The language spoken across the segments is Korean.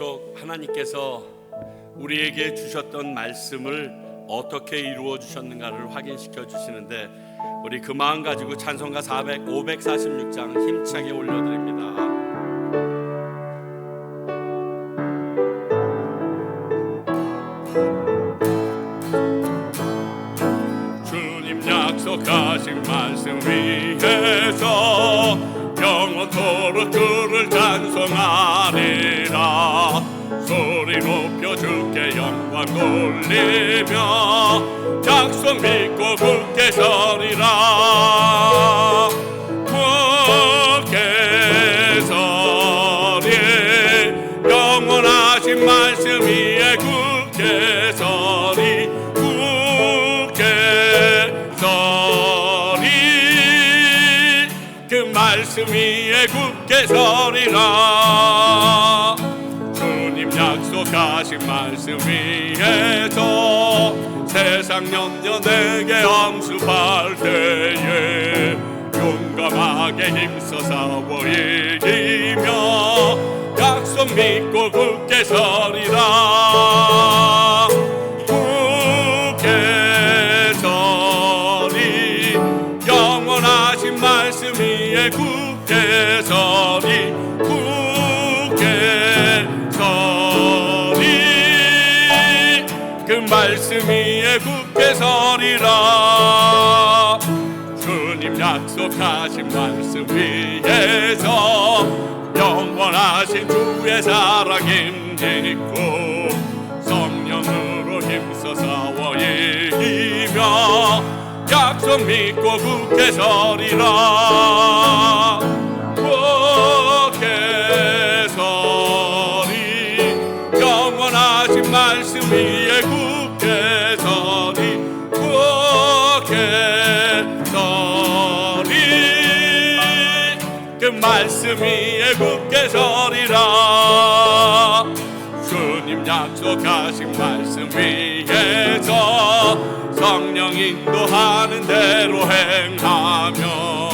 계속 하나님께서 우리에게 주셨던 말씀을 어떻게 이루어 주셨는가를 확인시켜 주시는데, 우리 그 마음 가지고 찬송가 546장 힘차게 올려드립니다. 주님 약속하신 말씀 위에서 영원토록 그를 찬송하리라. 소리 높여 주께 영광 돌리며 약속 믿고 굳게 서리라. 굳게 서리, 영원하신 말씀 위에 굳게 서리. 굳게 서리, 그 말씀 위에 굳게 서리라. 주님 약속하신 말씀 위에서 세상 염려 내게 엄습할 때에 용감하게 힘써 싸워 이기며 약속 믿고 굳게 서리라. 굳게 서리, 영원하신 말씀 위에 굳게 서리. 굳게 서리, 그 말씀 위에 굳게 서리라. 주님 약속하신 말씀 위에서 영원하신 주의 사랑 힘입고 성령으로 힘써 싸워 이기며 약속 믿고 굳게 서리라. 굳게 서리, 영원하신 말씀 위에 굳게 서리. 굳게 서리, 그 말씀 위에 굳게 서리라. 주님 약속하신 말씀 위에서 성령 인도하는 대로 행하며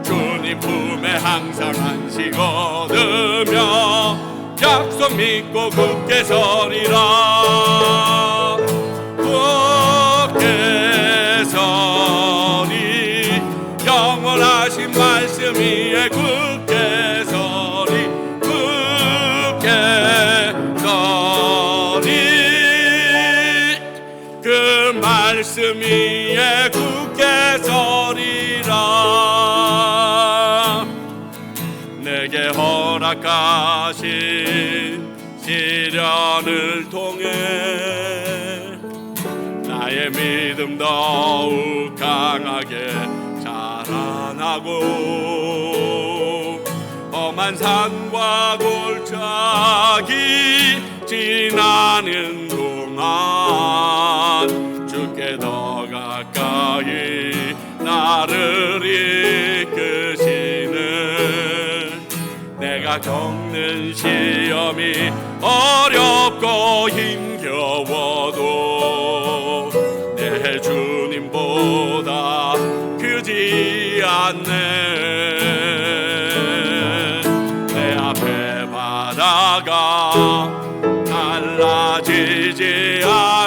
주님 품에 항상 안식 얻으며 약속 믿고 굳게 서리라. 굳게 서리, 영원하신 말씀 위에 굳게 서리. 굳게 서리, 그 말씀 위에 굳게 서리라. 내게 허락하신 시련을 통해 나의 믿음 더욱 강하게 자라나고 험한 산과 골짜기 지나는 동안 주께 더 가까이 나를 이끄시는, 내가 겪는 시험이 어렵고 힘겨워도 내 주님보다 크지 않네. 내 앞에 바다가 달라지지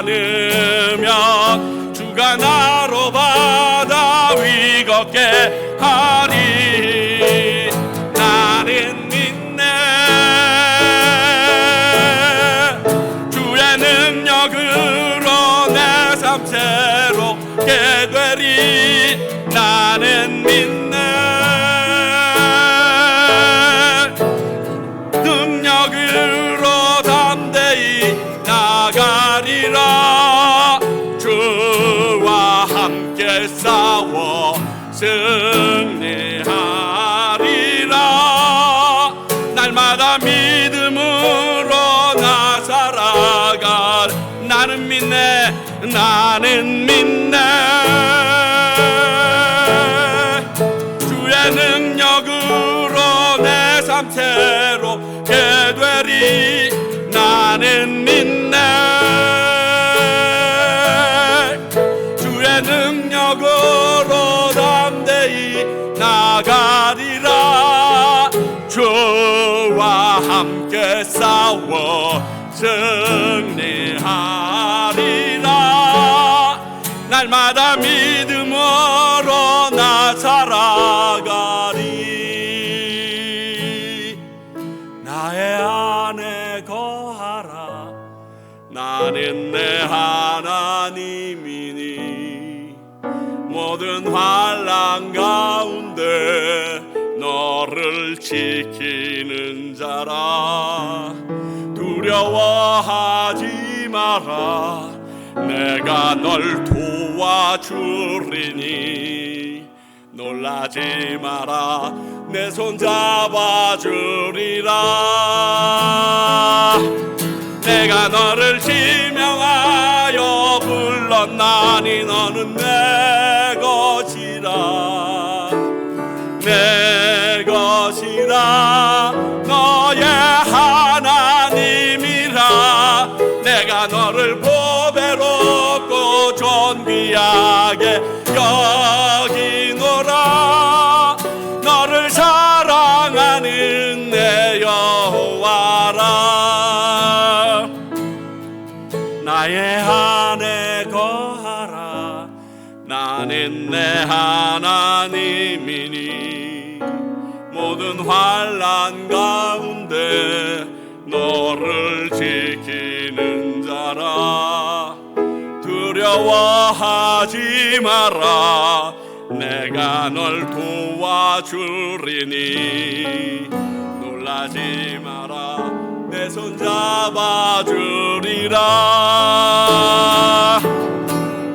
않으면 주가 나로 바다 위 걷게 하리. 나는 믿네. 주의 능력으로 내 삶 새롭게 되리. 나는 믿네. 능력으로 담대히 나가리라. 주와 함께 싸워 승리하리라. 날마다 믿음으로 나 살아갈. 나는 믿네. 나는 믿네. 주의 능력으로 내 삶 새롭게 되리. 나는 믿네. 주의 능력으로 담대히 나가리라. 주와 함께 싸워 승리하리라. 날마다 믿음으로 나 살아가리. 나의 안에 거하라. 나는 내 하나님이니 모든 환난 가운데 너를 지키는 자라. 두려워하지 마라. 내가 널 도와주리니 놀라지 마라. 내 손 잡아주리라. 내가 너를 지명하여 불렀나니 너는 내 것이라. 내 것이라. 너의 하나님이라. 내가 너를 보배롭고 존귀하게 여기노라. 너를 사랑하는 내 여호와라. 나의 안에 거하라. 나는 내 하나님이니 모든 환난 가운데 너를 지키는 자라. 두려워하지 마라. 내가 널 도와주리니 놀라지 마라. 내 손 잡아주리라.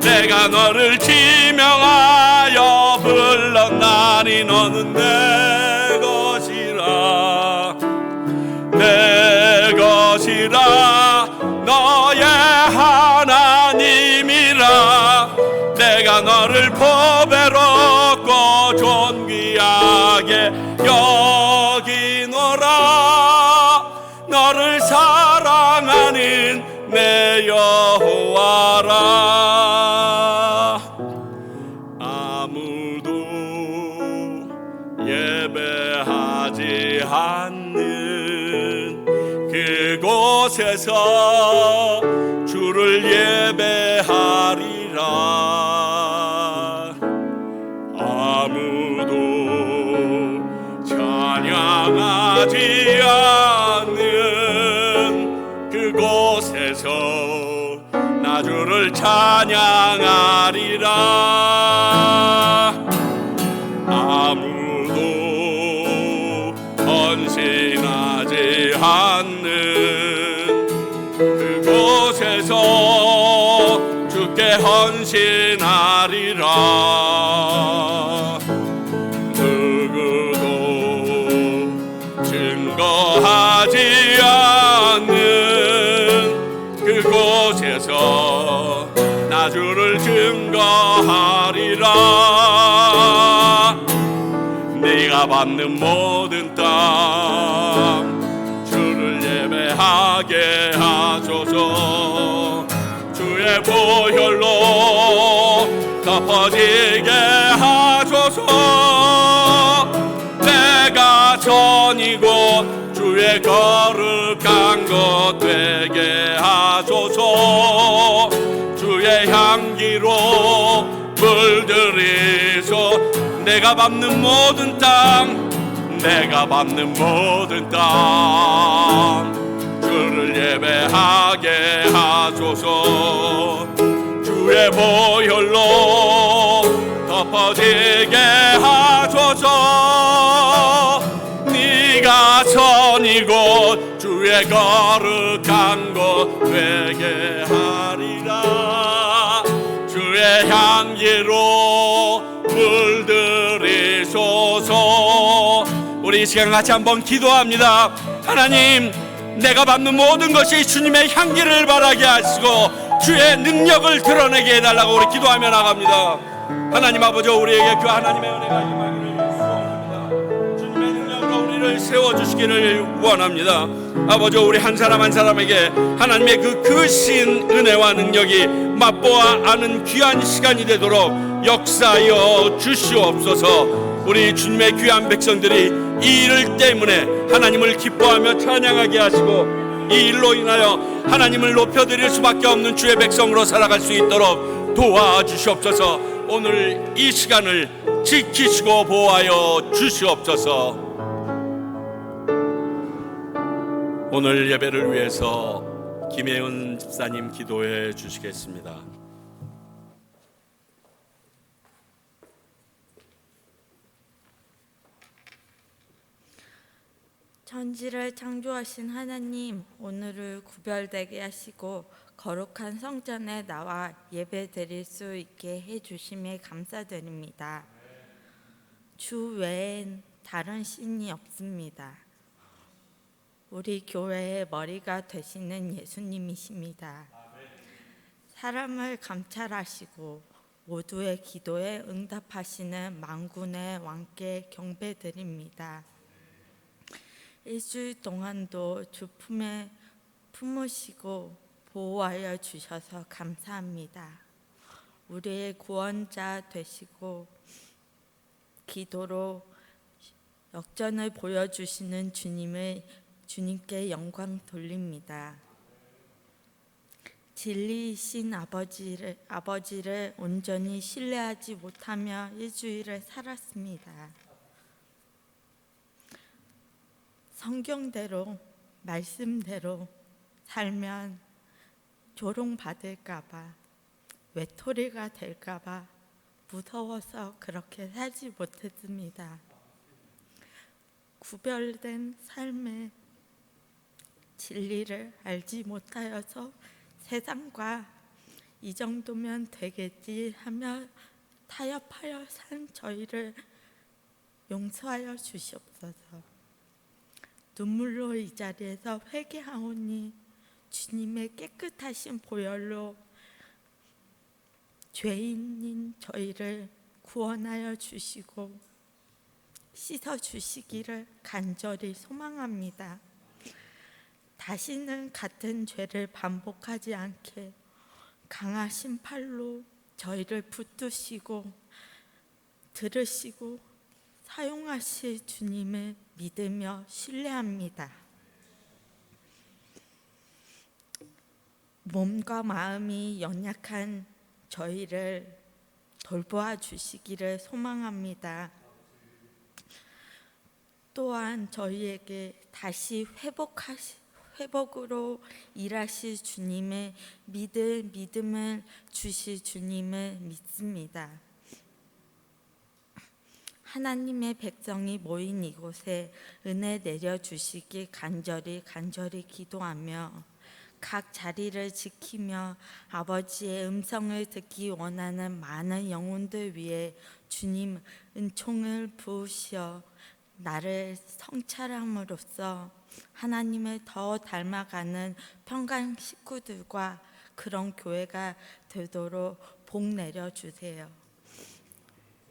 내가 너를 지명하여 불렀나니 너는 내 것이라. 내 것이라. 너의 하나님이라. 내가 너를 보배롭고 존귀하게 여기노라. 너를 사랑하는 내 여호와라. 아무도 예배하지 않는 그곳에서 주를 예배하리라. 아무도 찬양하지 않는 그곳에서 나 주를 찬양하리라. 아무도 헌신하지 않는 그곳에서 주께 헌신하리라. 누구도 증거하지 않는 그곳에서 나 주를 증거하리라. 네가 받는 모든 땅 주를 예배하게 하소서. 주의 보혈로 덮어지게 하소서. 내가 전이고 주의 거룩한 것 되게 하소서. 주의 향기로 물들이소. 내가 밟는 모든 땅, 내가 밟는 모든 땅 주를 예배하게 하소서. 주의 보혈로 덮어지게 하소서. 네가 선이고 주의 거룩한 곳 되게 하리라. 주의 향기로 물들이소서. 우리 이 시간 같이 한번 기도합니다. 하나님, 내가 받는 모든 것이 주님의 향기를 바라게 하시고 주의 능력을 드러내게 해달라고 우리 기도하며 나갑니다. 하나님 아버지, 우리에게 그 하나님의 은혜가 임하기를 소원합니다. 주님의 능력으로 우리를 자녀를 세워주시기를 원합니다. 아버지, 우리 한 사람 한 사람에게 하나님의 그 크신 은혜와 능력이 맛보아 아는 귀한 시간이 되도록 역사하여 주시옵소서. 우리 주님의 귀한 백성들이 이 일 때문에 하나님을 기뻐하며 찬양하게 하시고 이 일로 인하여 하나님을 높여드릴 수밖에 없는 주의 백성으로 살아갈 수 있도록 도와주시옵소서. 오늘 이 시간을 지키시고 보호하여 주시옵소서. 오늘 예배를 위해서 김혜은 집사님 기도해 주시겠습니다. 천지를 창조하신 하나님, 오늘을 구별되게 하시고 거룩한 성전에 나와 예배 드릴 수 있게 해주심에 감사드립니다. 주 외엔 다른 신이 없습니다. 우리 교회의 머리가 되시는 예수님이십니다. 사람을 감찰하시고 모두의 기도에 응답하시는 만군의 왕께 경배드립니다. 일주일 동안도 주 품에 품으시고 보호하여 주셔서 감사합니다. 우리의 구원자 되시고 기도로 역전을 보여주시는 주님께 영광 돌립니다. 진리이신 아버지를 온전히 신뢰하지 못하며 일주일을 살았습니다. 성경대로 말씀대로 살면 조롱받을까봐, 외톨이가 될까봐 무서워서 그렇게 살지 못했습니다. 구별된 삶의 진리를 알지 못하여서 세상과 이 정도면 되겠지 하며 타협하여 산 저희를 용서하여 주시옵소서. 눈물로 이 자리에서 회개하오니 주님의 깨끗하신 보혈로 죄인인 저희를 구원하여 주시고 씻어 주시기를 간절히 소망합니다. 다시는 같은 죄를 반복하지 않게 강하신 팔로 저희를 붙드시고 들으시고 사용하실 주님을 믿으며 신뢰합니다. 몸과 마음이 연약한 저희를 돌보아 주시기를 소망합니다. 또한 저희에게 다시 회복으로 일하실 주님의 믿음을 주실 주님을 믿습니다. 하나님의 백성이 모인 이곳에 은혜 내려주시길 간절히 기도하며 각 자리를 지키며 아버지의 음성을 듣기 원하는 많은 영혼들 위해 주님 은총을 부으시어 나를 성찰함으로써 하나님을 더 닮아가는 평강 식구들과 그런 교회가 되도록 복 내려주세요.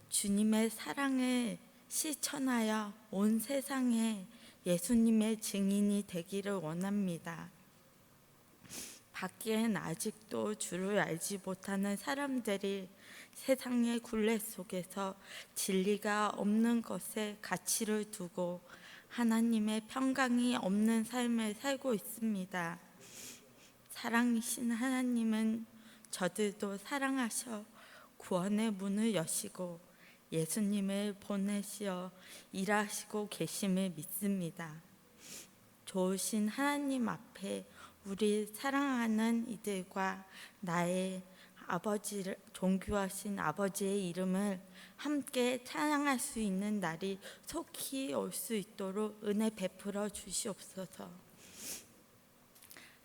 주님의 사랑을 실천하여 온 세상에 예수님의 증인이 되기를 원합니다. 밖엔 아직도 주를 알지 못하는 사람들이 세상의 굴레 속에서 진리가 없는 것에 가치를 두고 하나님의 평강이 없는 삶을 살고 있습니다. 사랑이신 하나님은 저들도 사랑하셔 구원의 문을 여시고 예수님을 보내시어 일하시고 계심을 믿습니다. 좋으신 하나님 앞에 우리 사랑하는 이들과 나의 아버지를 존귀하신 아버지의 이름을 함께 찬양할 수 있는 날이 속히 올 수 있도록 은혜 베풀어 주시옵소서.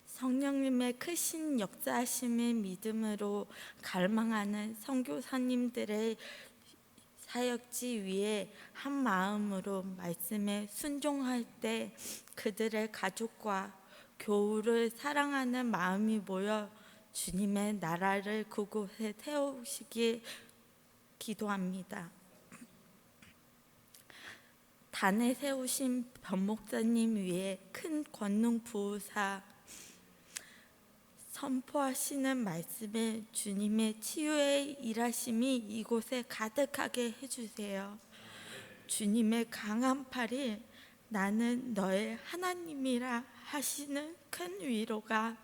성령님의 크신 역사하심을 믿음으로 갈망하는 선교사님들의 사역지 위에 한 마음으로 말씀에 순종할 때 그들의 가족과 교우를 사랑하는 마음이 모여 주님의 나라를 그곳에 세우시길 기도합니다. 단에 세우신 변목사님 위에 큰 권능 부으사 선포하시는 말씀에 주님의 치유의 일하심이 이곳에 가득하게 해주세요. 주님의 강한 팔이 나는 너의 하나님이라 하시는 큰 위로가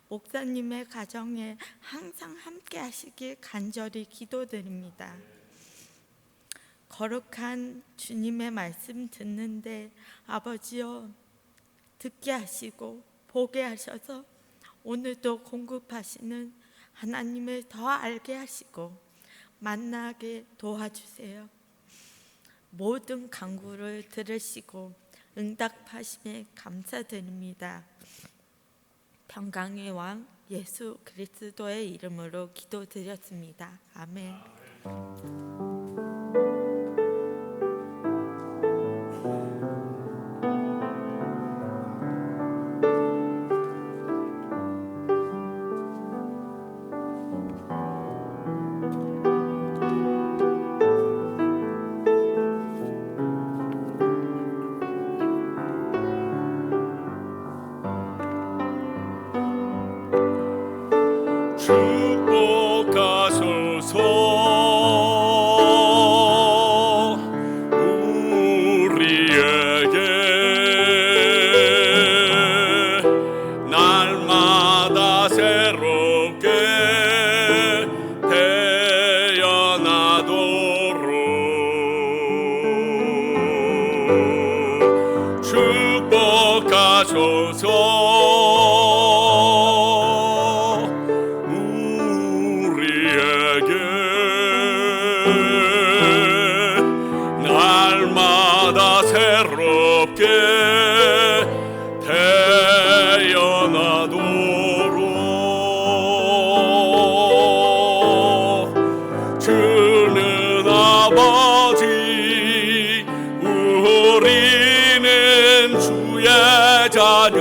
목사님의 가정에 항상 함께 하시길 간절히 기도드립니다. 거룩한 주님의 말씀 듣는데 아버지여 듣게 하시고 보게 하셔서 오늘도 공급하시는 하나님을 더 알게 하시고 만나게 도와주세요. 모든 간구를 들으시고 응답하심에 감사드립니다. 평강의 왕 예수 그리스도의 이름으로 기도드렸습니다. 아멘. 축복하소서 우리에게 날마다 새롭게 태어나도록 축복하소서 날마다 새롭게 태어나도록 주는 아버지 우리는 주의 자녀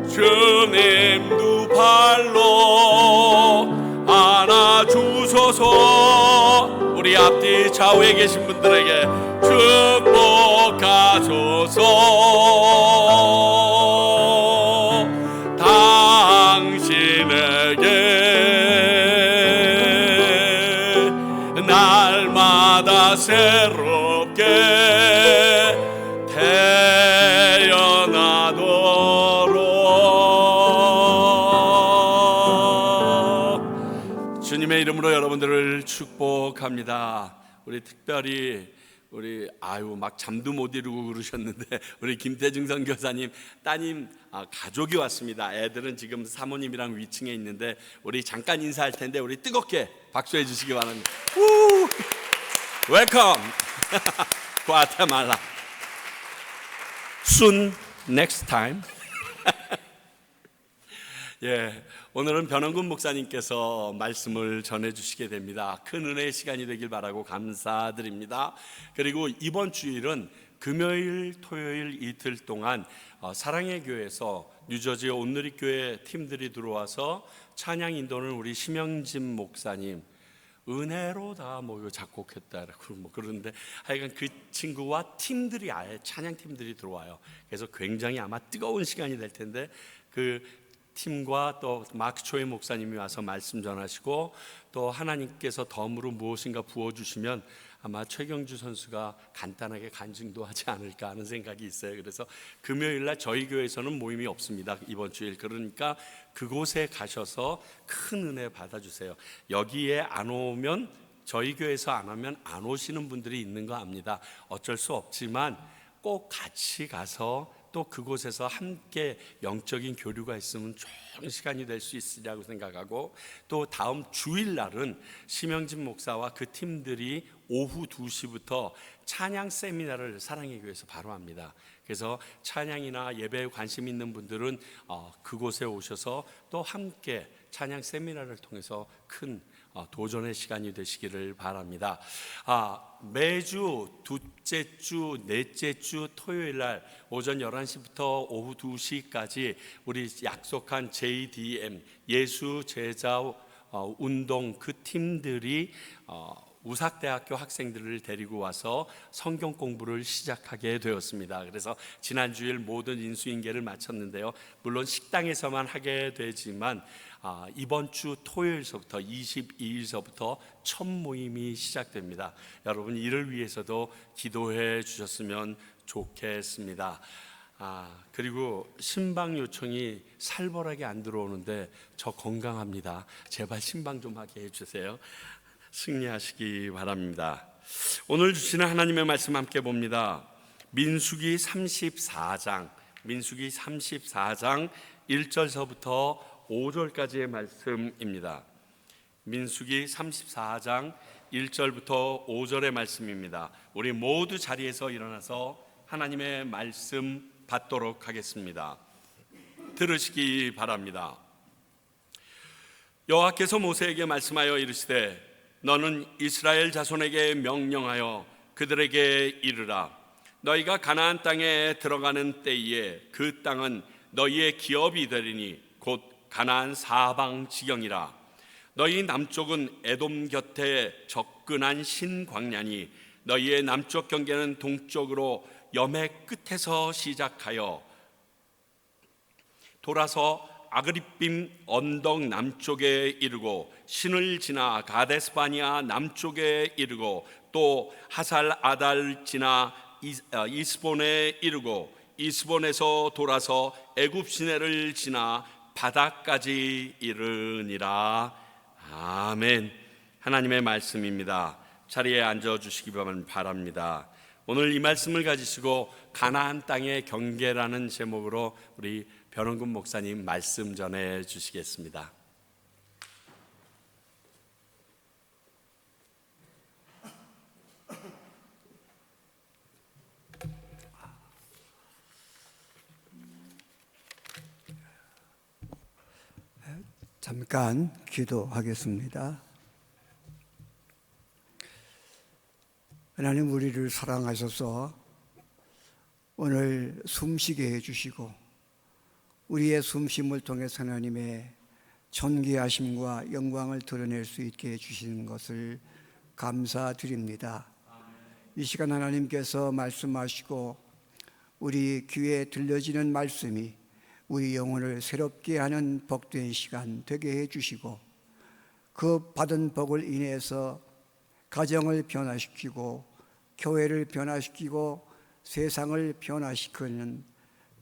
주님 두 팔로 안아주소서. 우리 앞뒤 좌우에 계신 분들에게 축복하소서. 당신에게 날마다 새롭게 태어나도록 주님의 이름으로 여러분들을 축복합니다. 우리 특별히 우리 막 잠도 못 이루고 그러셨는데 우리 김태중 선교사님 따님 가족이 왔습니다. 애들은 지금 사모님이랑 위층에 있는데 우리 잠깐 인사할 텐데 우리 뜨겁게 박수해 주시기 바랍니다. 웰컴 과테말라. Soon next time. 예, 오늘은 변원근 목사님께서 말씀을 전해주시게 됩니다. 큰 은혜의 시간이 되길 바라고 감사드립니다. 그리고 이번 주일은 금요일, 토요일 이틀 동안 사랑의 교회에서 뉴저지 온누리교회 팀들이 들어와서 찬양 인도는 우리 심영진 목사님 은혜로 다 작곡했다라고 그러는데 하여간 그 친구와 팀들이 아예 찬양 팀들이 들어와요. 그래서 굉장히 아마 뜨거운 시간이 될 텐데 그 팀과 또 마크 초이 목사님이 와서 말씀 전하시고 또 하나님께서 덤으로 무엇인가 부어주시면 아마 최경주 선수가 간단하게 간증도 하지 않을까 하는 생각이 있어요. 그래서 금요일날 저희 교회에서는 모임이 없습니다. 이번 주일. 그러니까 그곳에 가셔서 큰 은혜 받아주세요. 여기에 안 오면 저희 교회에서 안 하면 안 오시는 분들이 있는 거 압니다. 어쩔 수 없지만 꼭 같이 가서 또 그곳에서 함께 영적인 교류가 있으면 좋은 시간이 될 수 있으리라고 생각하고 또 다음 주일날은 심영진 목사와 그 팀들이 오후 2시부터 찬양 세미나를 사랑의 교회에서 바로 합니다. 그래서 찬양이나 예배에 관심 있는 분들은 그곳에 오셔서 또 함께 찬양 세미나를 통해서 큰 도전의 시간이 되시기를 바랍니다. 매주 둘째 주, 넷째 주 토요일 날 오전 11시부터 오후 2시까지 우리 약속한 JDM 예수 제자 운동 그 팀들이 우삭대학교 학생들을 데리고 와서 성경 공부를 시작하게 되었습니다. 그래서 지난 주일 모든 인수인계를 마쳤는데요. 물론 식당에서만 하게 되지만 이번 주 토요일서부터 22일서부터 첫 모임이 시작됩니다. 여러분 이를 위해서도 기도해 주셨으면 좋겠습니다. 그리고 신방 요청이 살벌하게 안 들어오는데 저 건강합니다. 제발 신방 좀 하게 해주세요. 승리하시기 바랍니다. 오늘 주시는 하나님의 말씀 함께 봅니다. 민수기 34장 1절서부터 5절까지의 말씀입니다. 민수기 34장 1절부터 5절의 말씀입니다. 우리 모두 자리에서 일어나서 하나님의 말씀 받도록 하겠습니다. 들으시기 바랍니다. 여호와께서 모세에게 말씀하여 이르시되 너는 이스라엘 자손에게 명령하여 그들에게 이르라. 너희가 가나안 땅에 들어가는 때에 그 땅은 너희의 기업이 되리니 곧 가나안 사방 지경이라. 너희 남쪽은 에돔 곁에 접근한 신광야니 너희의 남쪽 경계는 동쪽으로 염해 끝에서 시작하여 돌아서 아그리빔 언덕 남쪽에 이르고 신을 지나 가데스바니아 남쪽에 이르고 또 하살 아달 지나 이스본에 이르고 이스본에서 돌아서 애굽 시내를 지나 바다까지 이르니라. 아멘. 하나님의 말씀입니다. 자리에 앉아 주시기 바랍니다. 오늘 이 말씀을 가지시고 가나안 땅의 경계라는 제목으로 우리 변원근 목사님 말씀 전해 주시겠습니다. 잠깐 기도하겠습니다. 하나님 우리를 사랑하셔서 오늘 숨쉬게 해주시고 우리의 숨쉼을 통해서 하나님의 존귀하심과 영광을 드러낼 수 있게 해주시는 것을 감사드립니다. 이 시간 하나님께서 말씀하시고 우리 귀에 들려지는 말씀이 우리 영혼을 새롭게 하는 복된 시간 되게 해주시고 그 받은 복을 인해서 가정을 변화시키고 교회를 변화시키고 세상을 변화시키는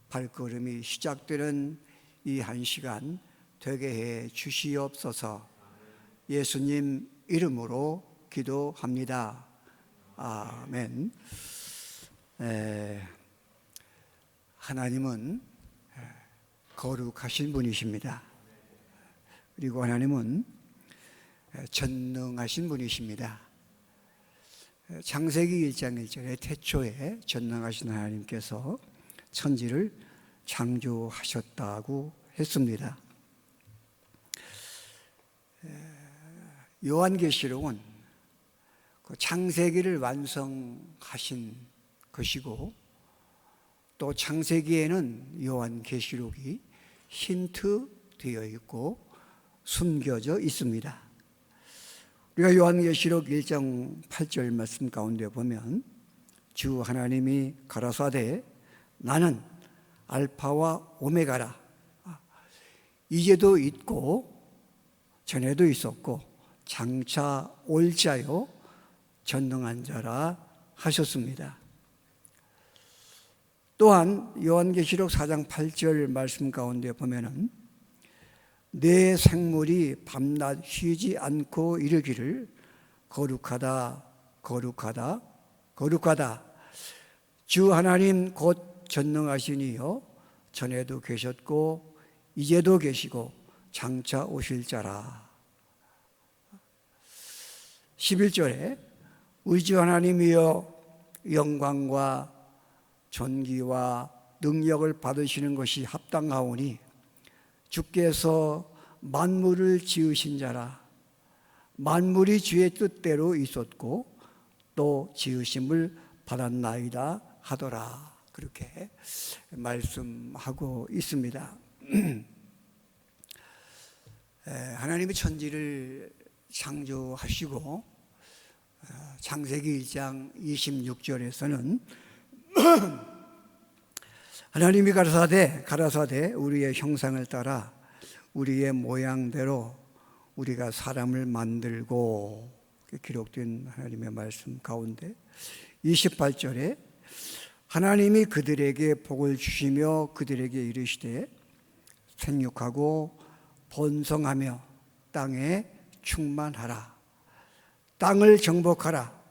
발걸음이 시작되는 이 한 시간 되게 해 주시옵소서. 예수님 이름으로 기도합니다. 아멘. 하나님은 거룩하신 분이십니다. 그리고 하나님은 전능하신 분이십니다. 창세기 1장 1절에 태초에 전능하신 하나님께서 천지를 창조하셨다고 했습니다. 요한계시록은 그 창세기를 완성하신 것이고 또 창세기에는 요한계시록이 힌트되어 있고 숨겨져 있습니다. 우리가 요한계시록 1장 8절 말씀 가운데 보면 주 하나님이 가라사대 나는 알파와 오메가라. 이제도 있고 전에도 있었고 장차 올 자요 전능한 자라 하셨습니다. 또한 요한계시록 4장 8절 말씀 가운데 보면은 내 생물이 밤낮 쉬지 않고 이르기를 거룩하다 거룩하다 거룩하다. 주 하나님 곧 전능하신 이여 전에도 계셨고 이제도 계시고 장차 오실 자라. 11절에 우리 주 하나님이여 영광과 존귀와 능력을 받으시는 것이 합당하오니 주께서 만물을 지으신 자라. 만물이 주의 뜻대로 있었고 또 지으심을 받았나이다 하더라. 그렇게 말씀하고 있습니다. 하나님이 천지를 창조하시고 창세기 1장 26절에서는 하나님이 가라사대 우리의 형상을 따라 우리의 모양대로 우리가 사람을 만들고 기록된 하나님의 말씀 가운데 28절에 하나님이 그들에게 복을 주시며 그들에게 이르시되 생육하고 번성하며 땅에 충만하라. 땅을 정복하라.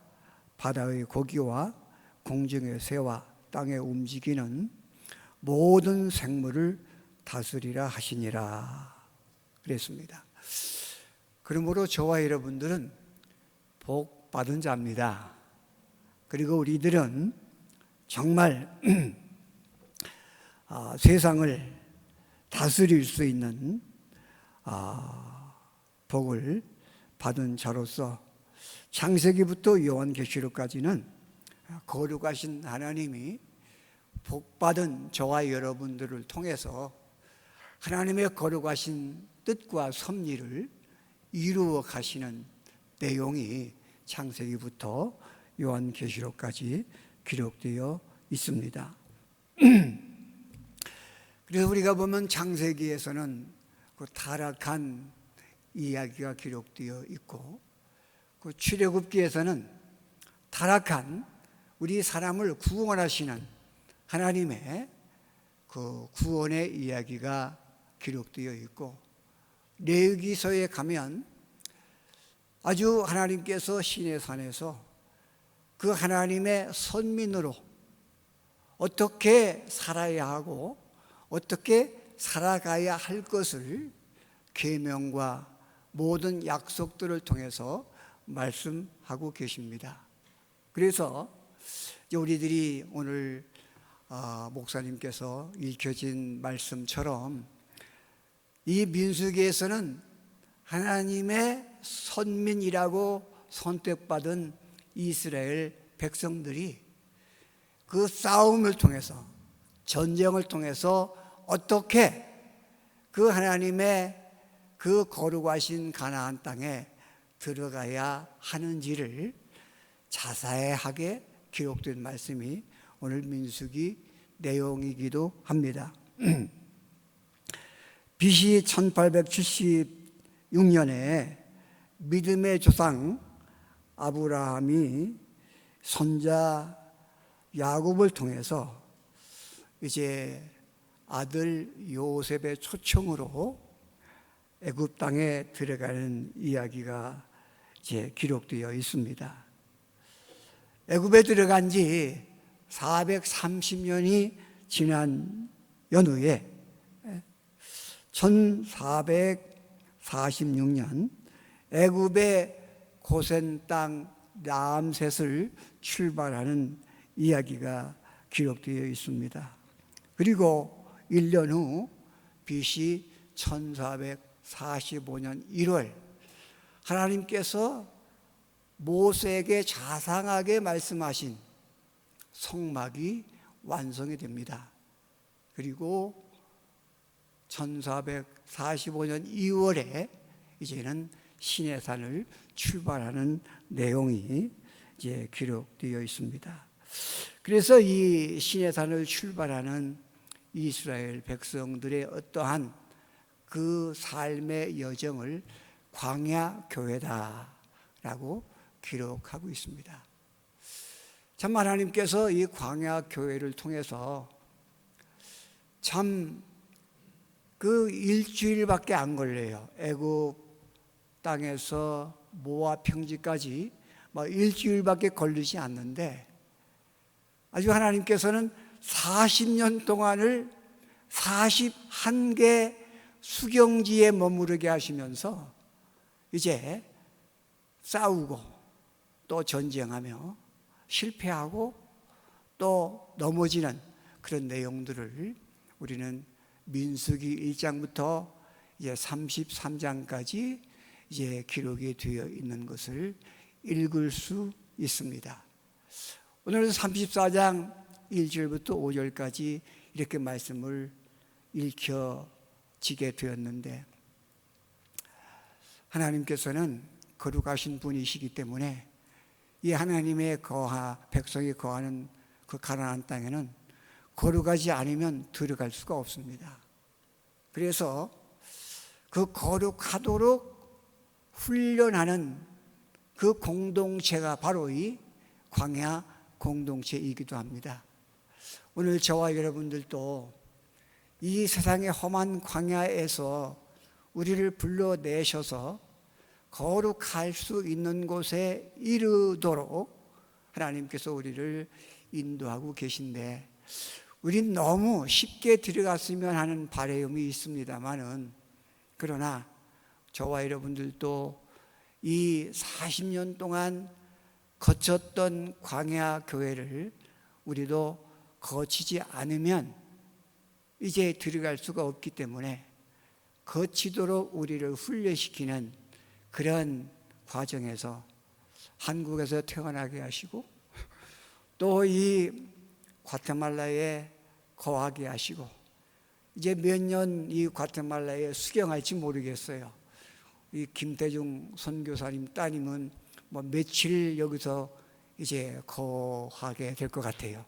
바다의 고기와 공중의 새와 땅에 움직이는 모든 생물을 다스리라 하시니라 그랬습니다. 그러므로 저와 여러분들은 복 받은 자입니다. 그리고 우리들은 정말 세상을 다스릴 수 있는 복을 받은 자로서 창세기부터 요한계시록까지는 거룩하신 하나님이 복받은 저와 여러분들을 통해서 하나님의 거룩하신 뜻과 섭리를 이루어 가시는 내용이 창세기부터 요한계시록까지 기록되어 있습니다. 그래서 우리가 보면 창세기에서는 그 타락한 이야기가 기록되어 있고, 그 출애굽기에서는 타락한 우리 사람을 구원하시는 하나님의 그 구원의 이야기가 기록되어 있고, 레위기서에 가면 아주 하나님께서 시내산에서 그 하나님의 선민으로 어떻게 살아야 하고 어떻게 살아가야 할 것을 계명과 모든 약속들을 통해서 말씀하고 계십니다. 그래서 우리들이 오늘 목사님께서 읽혀진 말씀처럼 이 민수기에서는 하나님의 선민이라고 선택받은 이스라엘 백성들이 그 싸움을 통해서, 전쟁을 통해서 어떻게 그 하나님의 그 거룩하신 가나안 땅에 들어가야 하는지를 자세하게 기록된 말씀이 오늘 민수기 내용이기도 합니다. BC 1876년에 믿음의 조상 아브라함이 손자 야곱을 통해서 이제 아들 요셉의 초청으로 애굽 땅에 들어가는 이야기가 이제 기록되어 있습니다. 애굽에 들어간 지 430년이 지난 연후에 1446년 애굽의 고센 땅 라암셋을 출발하는 이야기가 기록되어 있습니다. 그리고 1년 후 BC 1445년 1월 하나님께서 모세에게 자상하게 말씀하신 성막이 완성이 됩니다. 그리고 1445년 2월에 이제는 시내산을 출발하는 내용이 이제 기록되어 있습니다. 그래서 이 시내산을 출발하는 이스라엘 백성들의 어떠한 그 삶의 여정을 광야 교회다라고 기록하고 있습니다. 참 하나님께서 이 광야 교회를 통해서 참 그 일주일밖에 안 걸려요. 애굽 땅에서 모압 평지까지 일주일밖에 걸리지 않는데 아주 하나님께서는 40년 동안을 41개 수경지에 머무르게 하시면서 이제 싸우고 또 전쟁하며 실패하고 또 넘어지는 그런 내용들을 우리는 민수기 1장부터 이제 33장까지 이제 기록이 되어 있는 것을 읽을 수 있습니다. 오늘은 34장 1절부터 5절까지 이렇게 말씀을 읽혀지게 되었는데, 하나님께서는 거룩하신 분이시기 때문에 이 하나님의 백성이 거하는 그 가나안 땅에는 거룩하지 않으면 들어갈 수가 없습니다. 그래서 그 거룩하도록 훈련하는 그 공동체가 바로 이 광야 공동체이기도 합니다. 오늘 저와 여러분들도 이 세상의 험한 광야에서 우리를 불러내셔서 거룩할 수 있는 곳에 이르도록 하나님께서 우리를 인도하고 계신데, 우린 너무 쉽게 들어갔으면 하는 바람이 있습니다만은, 그러나 저와 여러분들도 이 40년 동안 거쳤던 광야 교회를 우리도 거치지 않으면 이제 들어갈 수가 없기 때문에 거치도록 우리를 훈련시키는 그런 과정에서 한국에서 태어나게 하시고, 또 이 과테말라에 거하게 하시고, 이제 몇 년 이 과테말라에 수경할지 모르겠어요. 이 김대중 선교사님 따님은 뭐 며칠 여기서 이제 거하게 될 것 같아요.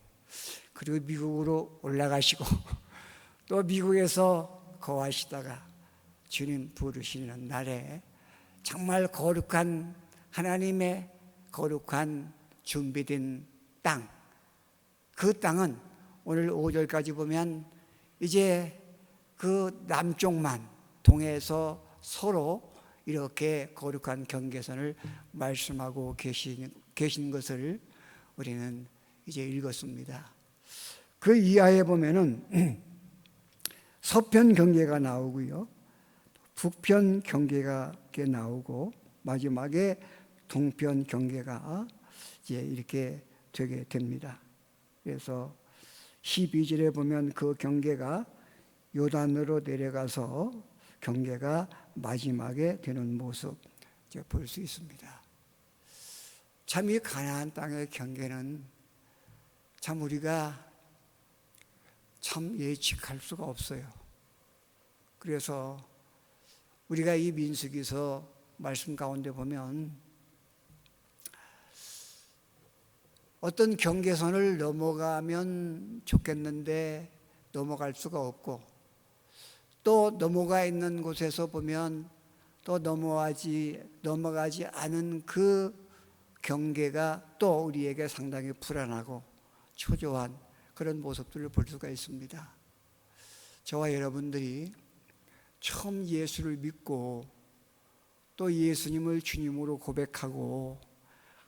그리고 미국으로 올라가시고 또 미국에서 거하시다가 주님 부르시는 날에 정말 거룩한 하나님의 거룩한 준비된 땅, 그 땅은 오늘 5절까지 보면 이제 그 남쪽만 동해에서 서로 이렇게 거룩한 경계선을 말씀하고 계신 것을 우리는 이제 읽었습니다. 그 이하에 보면은 서편 경계가 나오고요, 북편 경계가 나오고, 마지막에 동편 경계가 이제 이렇게 되게 됩니다. 그래서 12절에 보면 그 경계가 요단으로 내려가서 경계가 마지막에 되는 모습 볼 수 있습니다. 참 이 가나안 땅의 경계는 참 우리가 참 예측할 수가 없어요. 그래서 우리가 이 민수기서 말씀 가운데 보면 어떤 경계선을 넘어가면 좋겠는데 넘어갈 수가 없고, 또 넘어가 있는 곳에서 보면 또 넘어가지 않은 그 경계가 또 우리에게 상당히 불안하고 초조한 그런 모습들을 볼 수가 있습니다. 저와 여러분들이 처음 예수를 믿고 또 예수님을 주님으로 고백하고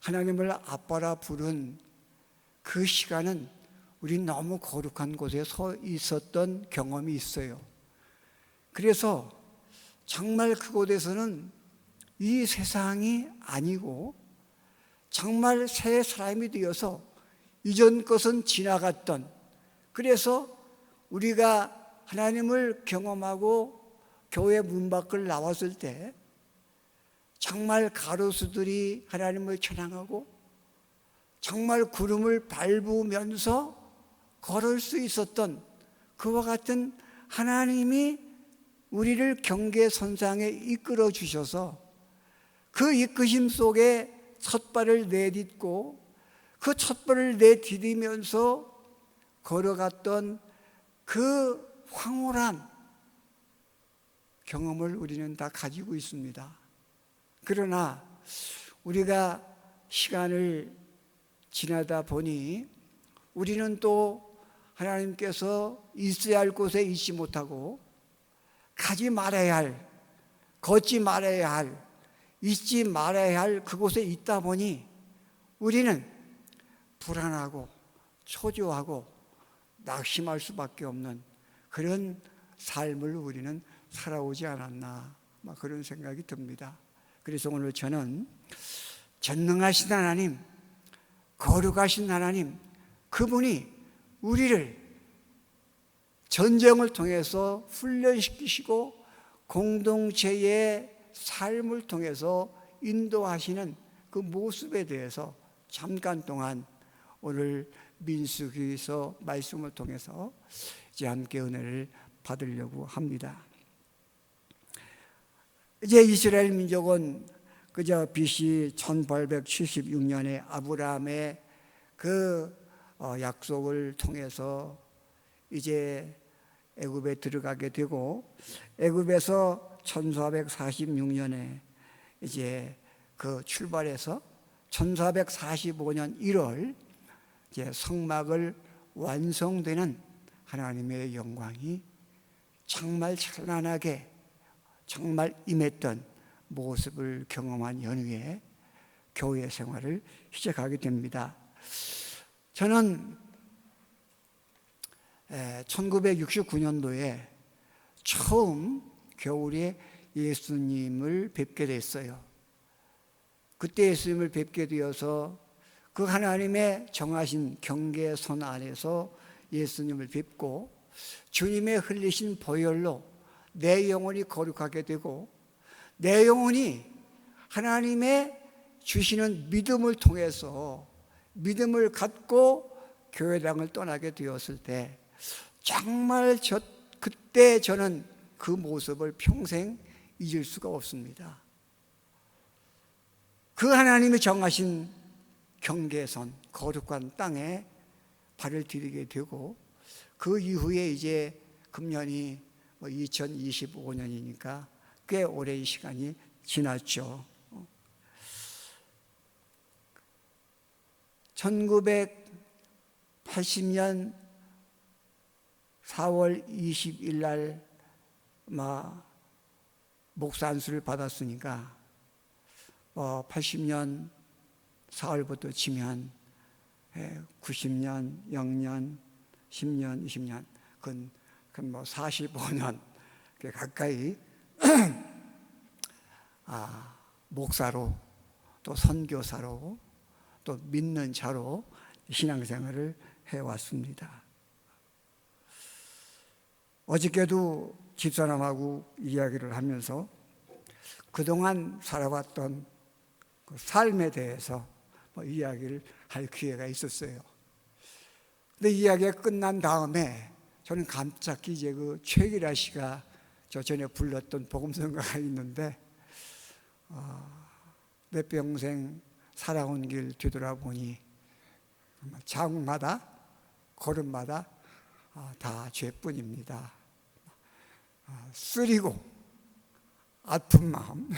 하나님을 아빠라 부른 그 시간은 우리 너무 거룩한 곳에 서 있었던 경험이 있어요. 그래서 정말 그곳에서는 이 세상이 아니고 정말 새 사람이 되어서 이전 것은 지나갔던, 그래서 우리가 하나님을 경험하고 교회 문 밖을 나왔을 때 정말 가로수들이 하나님을 찬양하고 정말 구름을 밟으면서 걸을 수 있었던 그와 같은 하나님이 우리를 경계선상에 이끌어 주셔서 그 이끄심 속에 첫발을 내딛고 그 첫발을 내디디면서 걸어갔던 그 황홀한 경험을 우리는 다 가지고 있습니다. 그러나 우리가 시간을 지나다 보니 우리는 또 하나님께서 있어야 할 곳에 있지 못하고 가지 말아야 할, 걷지 말아야 할, 있지 말아야 할 그곳에 있다 보니 우리는 불안하고 초조하고 낙심할 수밖에 없는 그런 삶을 우리는 살아오지 않았나, 그런 생각이 듭니다. 그래서 오늘 저는 전능하신 하나님, 거룩하신 하나님, 그분이 우리를 전쟁을 통해서 훈련시키시고 공동체의 삶을 통해서 인도하시는 그 모습에 대해서 잠깐 동안 오늘 민수기서 말씀을 통해서 이제 함께 은혜를 받으려고 합니다. 이제 이스라엘 민족은 그저 BC 1876년에 아브라함의 그 약속을 통해서 이제 애굽에 들어가게 되고, 애굽에서 1446년에 이제 그 출발해서 1445년 1월 이제 성막을 완성되는 하나님의 영광이 정말 찬란하게 정말 임했던 모습을 경험한 연후에 교회 생활을 시작하게 됩니다. 저는 1969년도에 처음 겨울에 예수님을 뵙게 됐어요. 그때 예수님을 뵙게 되어서 그 하나님의 정하신 경계선 안에서 예수님을 뵙고 주님의 흘리신 보혈로 내 영혼이 거룩하게 되고 내 영혼이 하나님의 주시는 믿음을 통해서 믿음을 갖고 교회당을 떠나게 되었을 때 정말 그때 저는 그 모습을 평생 잊을 수가 없습니다. 그 하나님이 정하신 경계선, 거룩한 땅에 발을 디디게 되고 그 이후에 이제 금년이 2025년이니까 꽤 오랜 시간이 지났죠. 1980년 4월 20일 날 목사 안수를 받았으니까 80년 4월부터 치면 90년, 0년, 10년, 20년, 그건 45년 가까이 목사로 또 선교사로 또 믿는 자로 신앙생활을 해왔습니다. 어저께도 집사람하고 이야기를 하면서 그동안 살아왔던 그 삶에 대해서 이야기를 할 기회가 있었어요. 근데 이야기가 끝난 다음에 저는 갑자기 이제 그 최기라 씨가 저 전에 불렀던 복음성가가 있는데 내 평생 살아온 길 뒤돌아보니 자국마다 걸음마다 다 죄뿐입니다. 쓰리고 아픈 마음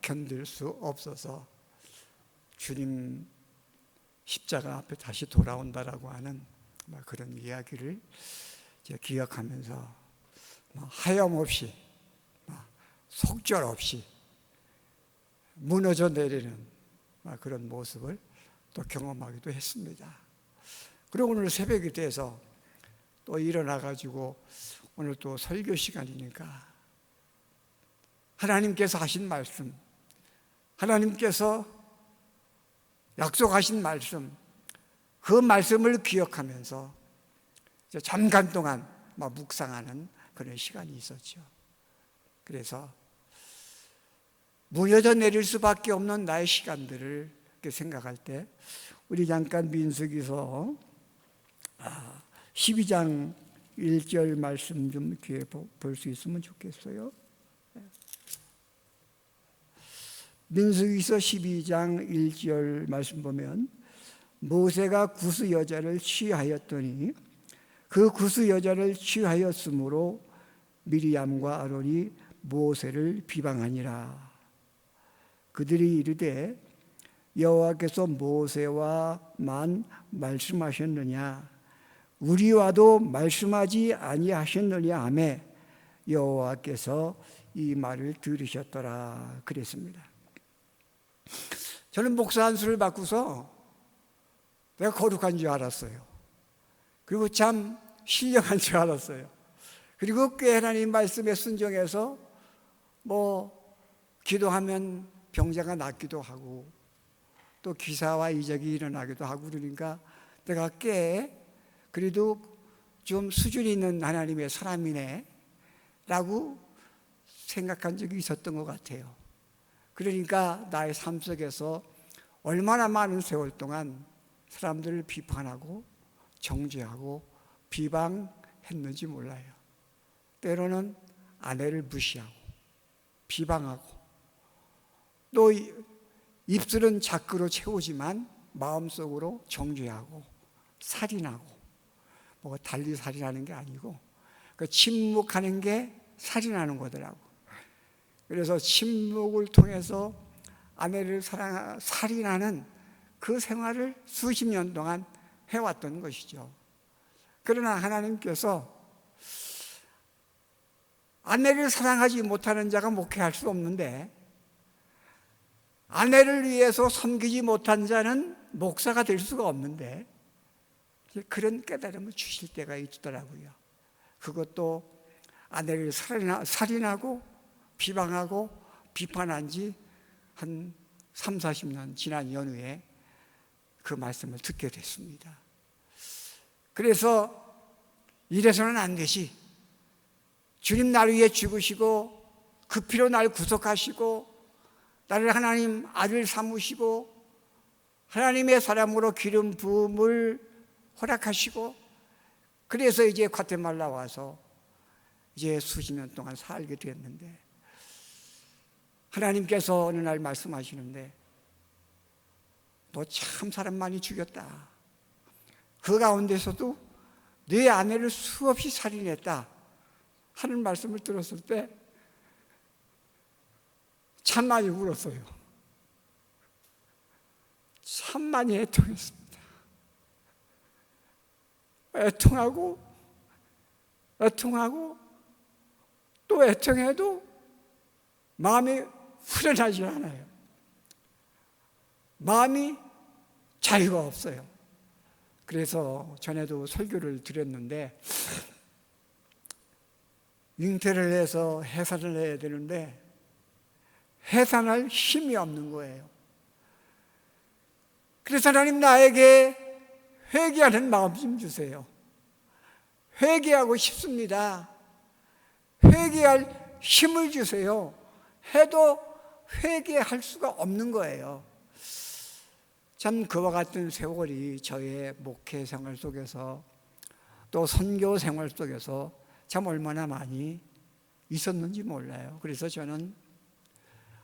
견딜 수 없어서 주님 십자가 앞에 다시 돌아온다라고 하는 그런 이야기를 기억하면서 하염없이 속절없이 무너져 내리는 그런 모습을 또 경험하기도 했습니다. 그리고 오늘 새벽이 돼서 또 일어나가지고 오늘 또 설교 시간이니까 하나님께서 하신 말씀, 하나님께서 약속하신 말씀, 그 말씀을 기억하면서 잠깐 동안 묵상하는 그런 시간이 있었죠. 그래서 무너져 내릴 수밖에 없는 나의 시간들을 생각할 때 우리 잠깐 민수기서 12장 1절 말씀 좀 이렇게 볼 수 있으면 좋겠어요. 민수기서 12장 1절 말씀 보면 모세가 구스 여자를 취하였더니 그 구스 여자를 취하였으므로 미리암과 아론이 모세를 비방하니라. 그들이 이르되 여호와께서 모세와만 말씀하셨느냐 우리와도 말씀하지 아니하셨느냐 하매 여호와께서 이 말을 들으셨더라 그랬습니다. 저는 목사 안수를 받고서 내가 거룩한 줄 알았어요. 그리고 참 신령한 줄 알았어요. 그리고 꽤 하나님 말씀에 순종해서 기도하면 병자가 낫기도 하고 또 기사와 이적이 일어나기도 하고 그러니까 내가 꽤 그래도 좀 수준이 있는 하나님의 사람이네 라고 생각한 적이 있었던 것 같아요. 그러니까 나의 삶 속에서 얼마나 많은 세월 동안 사람들을 비판하고 정죄하고 비방했는지 몰라요. 때로는 아내를 무시하고 비방하고 또 입술은 자꾸로 채우지만 마음속으로 정죄하고 살인하고, 뭐 달리 살인하는 게 아니고 그 침묵하는 게 살인하는 거더라고. 그래서 침묵을 통해서 아내를 살인하는 그 생활을 수십 년 동안 해왔던 것이죠. 그러나 하나님께서 아내를 사랑하지 못하는 자가 목회할 수 없는데, 아내를 위해서 섬기지 못한 자는 목사가 될 수가 없는데, 그런 깨달음을 주실 때가 있더라고요. 그것도 아내를 살인하고 비방하고 비판한 지 한 3, 40년 지난 연후에 그 말씀을 듣게 됐습니다. 그래서 이래서는 안 되지. 주님 날 위해 죽으시고 그 피로 날 구속하시고 나를 하나님 아들 삼으시고 하나님의 사람으로 기름 부음을 허락하시고, 그래서 이제 과테말라 와서 이제 수십 년 동안 살게 됐는데, 하나님께서 어느 날 말씀하시는데, 너 참 사람 많이 죽였다. 그 가운데서도 네 아내를 수없이 살인했다 하는 말씀을 들었을 때 참 많이 울었어요. 참 많이 애통했습니다. 애통하고 또 애통해도 마음이 후련하지 않아요. 마음이 자유가 없어요. 그래서 전에도 설교를 드렸는데, 잉태를 해서 해산을 해야 되는데 해산할 힘이 없는 거예요. 그래서 하나님 나에게 회개하는 마음 좀 주세요. 회개하고 싶습니다. 회개할 힘을 주세요. 해도 회개할 수가 없는 거예요. 참 그와 같은 세월이 저의 목회 생활 속에서 또 선교 생활 속에서 참 얼마나 많이 있었는지 몰라요. 그래서 저는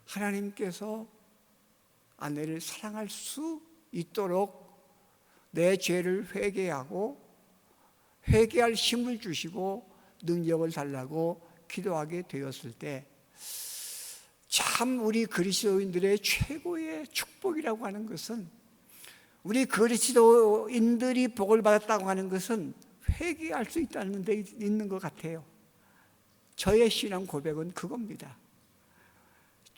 하나님께서 아내를 사랑할 수 있도록 내 죄를 회개하고 회개할 힘을 주시고 능력을 달라고 기도하게 되었을 때, 참 우리 그리스도인들의 최고의 축복이라고 하는 것은, 우리 그리스도인들이 복을 받았다고 하는 것은 회개할 수 있다는 데 있는 것 같아요. 저의 신앙 고백은 그겁니다.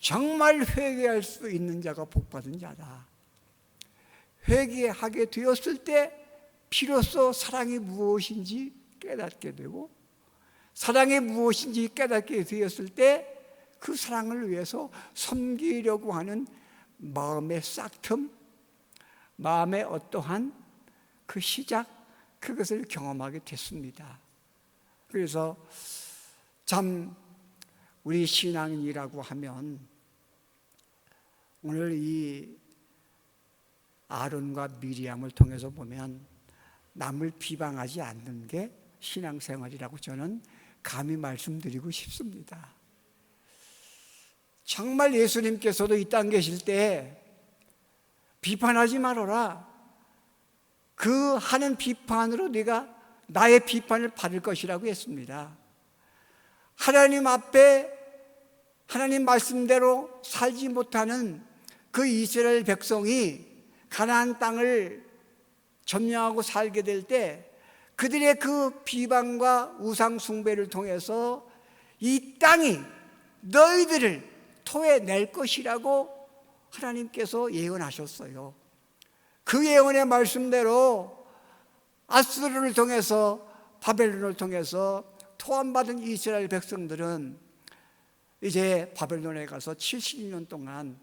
정말 회개할 수 있는 자가 복받은 자다. 회개하게 되었을 때 비로소 사랑이 무엇인지 깨닫게 되고, 사랑이 무엇인지 깨닫게 되었을 때 그 사랑을 위해서 섬기려고 하는 마음의 싹틈, 마음의 어떠한 그 시작, 그것을 경험하게 됐습니다. 그래서 참 우리 신앙인이라고 하면 오늘 이 아론과 미리암을 통해서 보면 남을 비방하지 않는 게 신앙생활이라고 저는 감히 말씀드리고 싶습니다. 정말 예수님께서도 이 땅에 계실 때 비판하지 말아라. 그 하는 비판으로 네가 나의 비판을 받을 것이라고 했습니다. 하나님 앞에 하나님 말씀대로 살지 못하는 그 이스라엘 백성이 가나안 땅을 점령하고 살게 될 때 그들의 그 비방과 우상 숭배를 통해서 이 땅이 너희들을 토해낼 것이라고 하나님께서 예언하셨어요. 그 예언의 말씀대로 아수르를 통해서, 바벨론을 통해서 토함받은 이스라엘 백성들은 이제 바벨론에 가서 70년 동안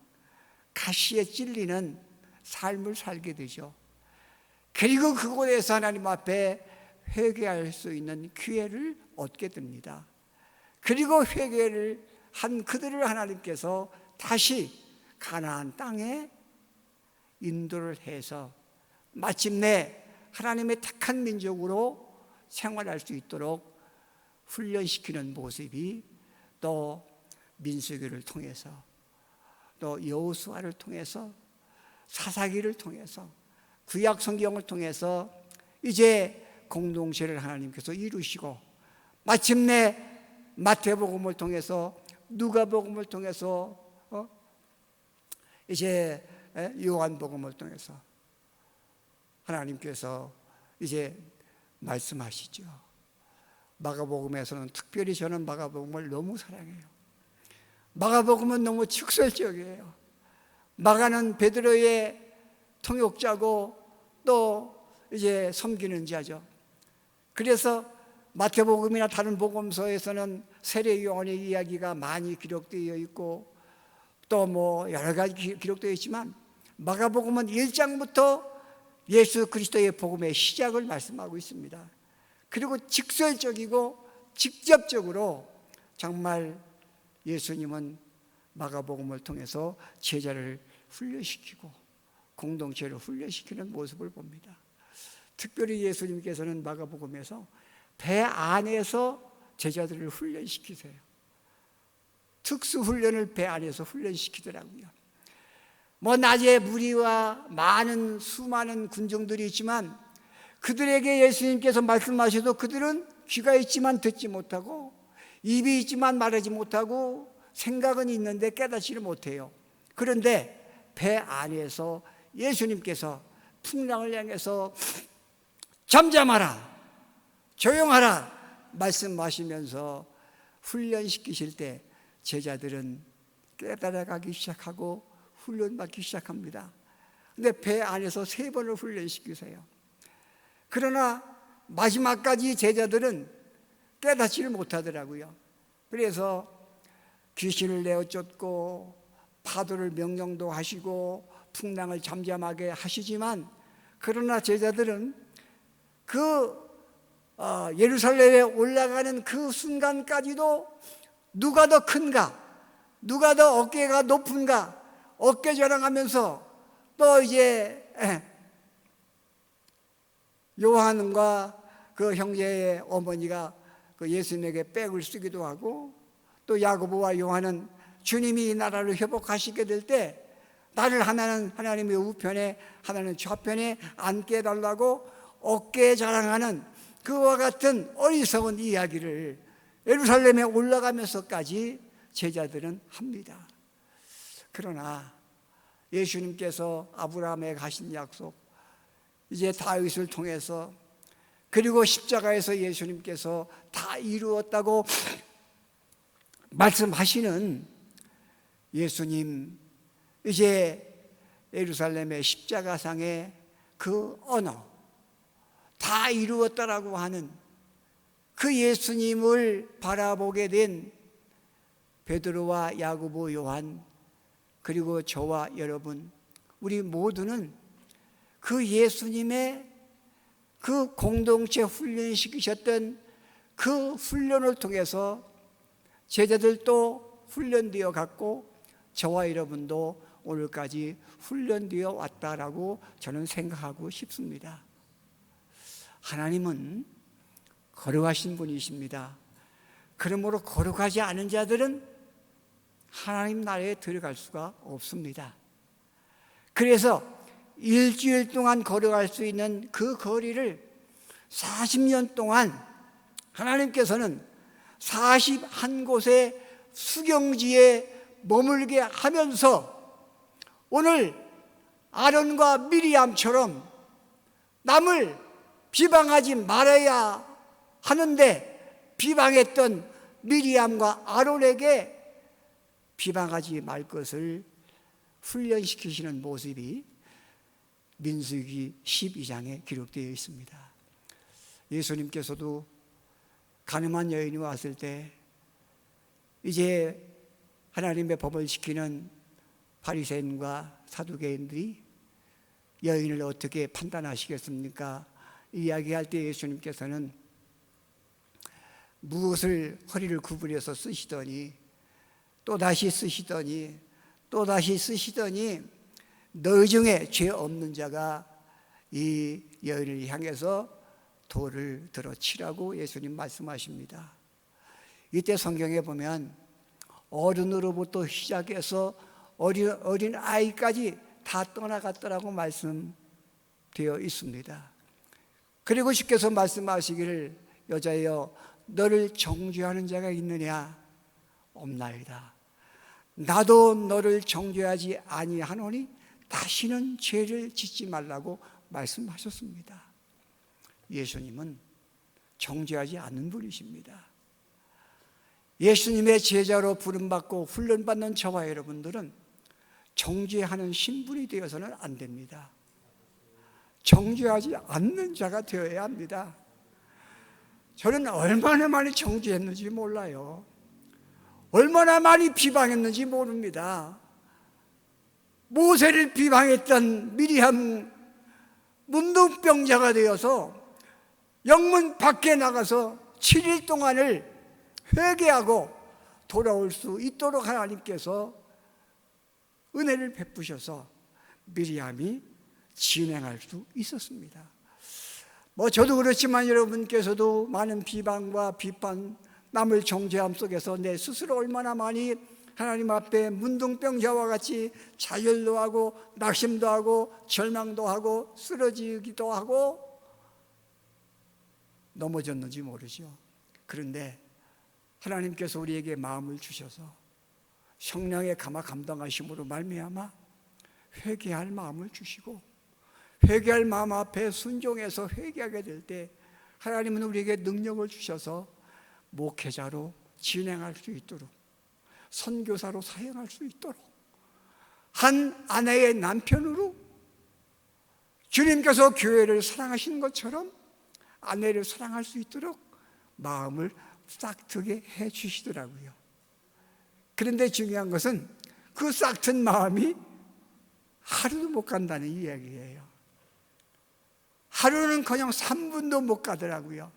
가시에 찔리는 삶을 살게 되죠. 그리고 그곳에서 하나님 앞에 회개할 수 있는 기회를 얻게 됩니다. 그리고 회개를 한 그들을 하나님께서 다시 가나안 땅에 인도를 해서 마침내 하나님의 택한 민족으로 생활할 수 있도록 훈련시키는 모습이 또 민수기를 통해서, 또 여호수아를 통해서 사사기를 통해서 구약 성경을 통해서 이제 공동체를 하나님께서 이루시고 마침내 마태복음을 통해서 누가복음을 통해서 이제 요한복음을 통해서 하나님께서 이제 말씀하시죠. 마가복음에서는 특별히 저는 마가복음을 너무 사랑해요. 마가복음은 너무 직설적이에요. 마가는 베드로의 통역자고 또 이제 섬기는 자죠. 그래서 마태복음이나 다른 복음서에서는 세례 요한의 이야기가 많이 기록되어 있고 또 뭐 여러 가지 기록되어 있지만 마가복음은 1장부터 예수 그리스도의 복음의 시작을 말씀하고 있습니다. 그리고 직설적이고 직접적으로 정말 예수님은 마가복음을 통해서 제자를 훈련시키고 공동체를 훈련시키는 모습을 봅니다. 특별히 예수님께서는 마가복음에서 배 안에서 제자들을 훈련시키세요. 특수훈련을 배 안에서 훈련시키더라고요. 뭐 낮에 무리와 수많은 군중들이 있지만 그들에게 예수님께서 말씀하셔도 그들은 귀가 있지만 듣지 못하고 입이 있지만 말하지 못하고 생각은 있는데 깨닫지를 못해요. 그런데 배 안에서 예수님께서 풍랑을 향해서 잠잠하라, 조용하라 말씀하시면서 훈련시키실 때 제자들은 깨달아가기 시작하고 훈련받기 시작합니다. 근데 배 안에서 3번을 훈련시키세요. 그러나 마지막까지 제자들은 깨닫지를 못하더라고요. 그래서 귀신을 내어 쫓고 파도를 명령도 하시고 풍랑을 잠잠하게 하시지만 그러나 제자들은 예루살렘에 올라가는 그 순간까지도 누가 더 큰가, 누가 더 어깨가 높은가 어깨 자랑하면서 또 이제 요한과 그 형제의 어머니가 그 예수님에게 백을 쓰기도 하고 또 야고보와 요한은 주님이 이 나라를 회복하시게 될 때 나를 하나는 하나님의 우편에 하나는 좌편에 앉게 해달라고 어깨 자랑하는 그와 같은 어리석은 이야기를 예루살렘에 올라가면서까지 제자들은 합니다. 그러나 예수님께서 아브라함에게 하신 약속, 이제 다윗을 통해서 그리고 십자가에서 예수님께서 다 이루었다고 말씀하시는 예수님, 이제 예루살렘의 십자가상의 그 언어, 다 이루었다라고 하는 그 예수님을 바라보게 된 베드로와 야고보, 요한, 그리고 저와 여러분, 우리 모두는 그 예수님의 그 공동체 훈련시키셨던 그 훈련을 통해서 제자들도 훈련되어 갔고 저와 여러분도 오늘까지 훈련되어 왔다라고 저는 생각하고 싶습니다. 하나님은 거룩하신 분이십니다. 그러므로 거룩하지 않은 자들은 하나님 나라에 들어갈 수가 없습니다. 그래서 일주일 동안 걸어갈 수 있는 그 거리를 40년 동안 하나님께서는 41곳의 수경지에 머물게 하면서 오늘 아론과 미리암처럼 남을 비방하지 말아야 하는데 비방했던 미리암과 아론에게 비방하지 말 것을 훈련시키시는 모습이 민수기 12장에 기록되어 있습니다. 예수님께서도 가늠한 여인이 왔을 때 이제 하나님의 법을 지키는 바리새인과 사두개인들이 여인을 어떻게 판단하시겠습니까? 이야기할 때 예수님께서는 무엇을 허리를 구부려서 쓰시더니 또다시 쓰시더니 또다시 쓰시더니 너희 중에 죄 없는 자가 이 여인을 향해서 돌을 들어 치라고 예수님 말씀하십니다. 이때 성경에 보면 어른으로부터 시작해서 어린 아이까지 다 떠나갔더라고 말씀되어 있습니다. 그리고 주께서 말씀하시기를 여자여 너를 정죄하는 자가 있느냐? 없나이다. 나도 너를 정죄하지 아니하노니 다시는 죄를 짓지 말라고 말씀하셨습니다. 예수님은 정죄하지 않는 분이십니다. 예수님의 제자로 부름받고 훈련받는 저와 여러분들은 정죄하는 신분이 되어서는 안 됩니다. 정죄하지 않는 자가 되어야 합니다. 저는 얼마나 많이 정죄했는지 몰라요. 얼마나 많이 비방했는지 모릅니다. 모세를 비방했던 미리암 문둥병자가 되어서 영문 밖에 나가서 7일 동안을 회개하고 돌아올 수 있도록 하나님께서 은혜를 베푸셔서 미리암이 진행할 수 있었습니다. 저도 그렇지만 여러분께서도 많은 비방과 비판, 남을 정죄함 속에서 내 스스로 얼마나 많이 하나님 앞에 문둥병자와 같이 자결도 하고 낙심도 하고 절망도 하고 쓰러지기도 하고 넘어졌는지 모르죠. 그런데 하나님께서 우리에게 마음을 주셔서 성령의 감당하심으로 말미암아 회개할 마음을 주시고 회개할 마음 앞에 순종해서 회개하게 될 때 하나님은 우리에게 능력을 주셔서 목회자로 진행할 수 있도록 선교사로 사역할 수 있도록 한 아내의 남편으로 주님께서 교회를 사랑하시는 것처럼 아내를 사랑할 수 있도록 마음을 싹트게 해 주시더라고요. 그런데 중요한 것은 그 싹튼 마음이 하루도 못 간다는 이야기예요. 하루는커녕 3분도 못 가더라고요.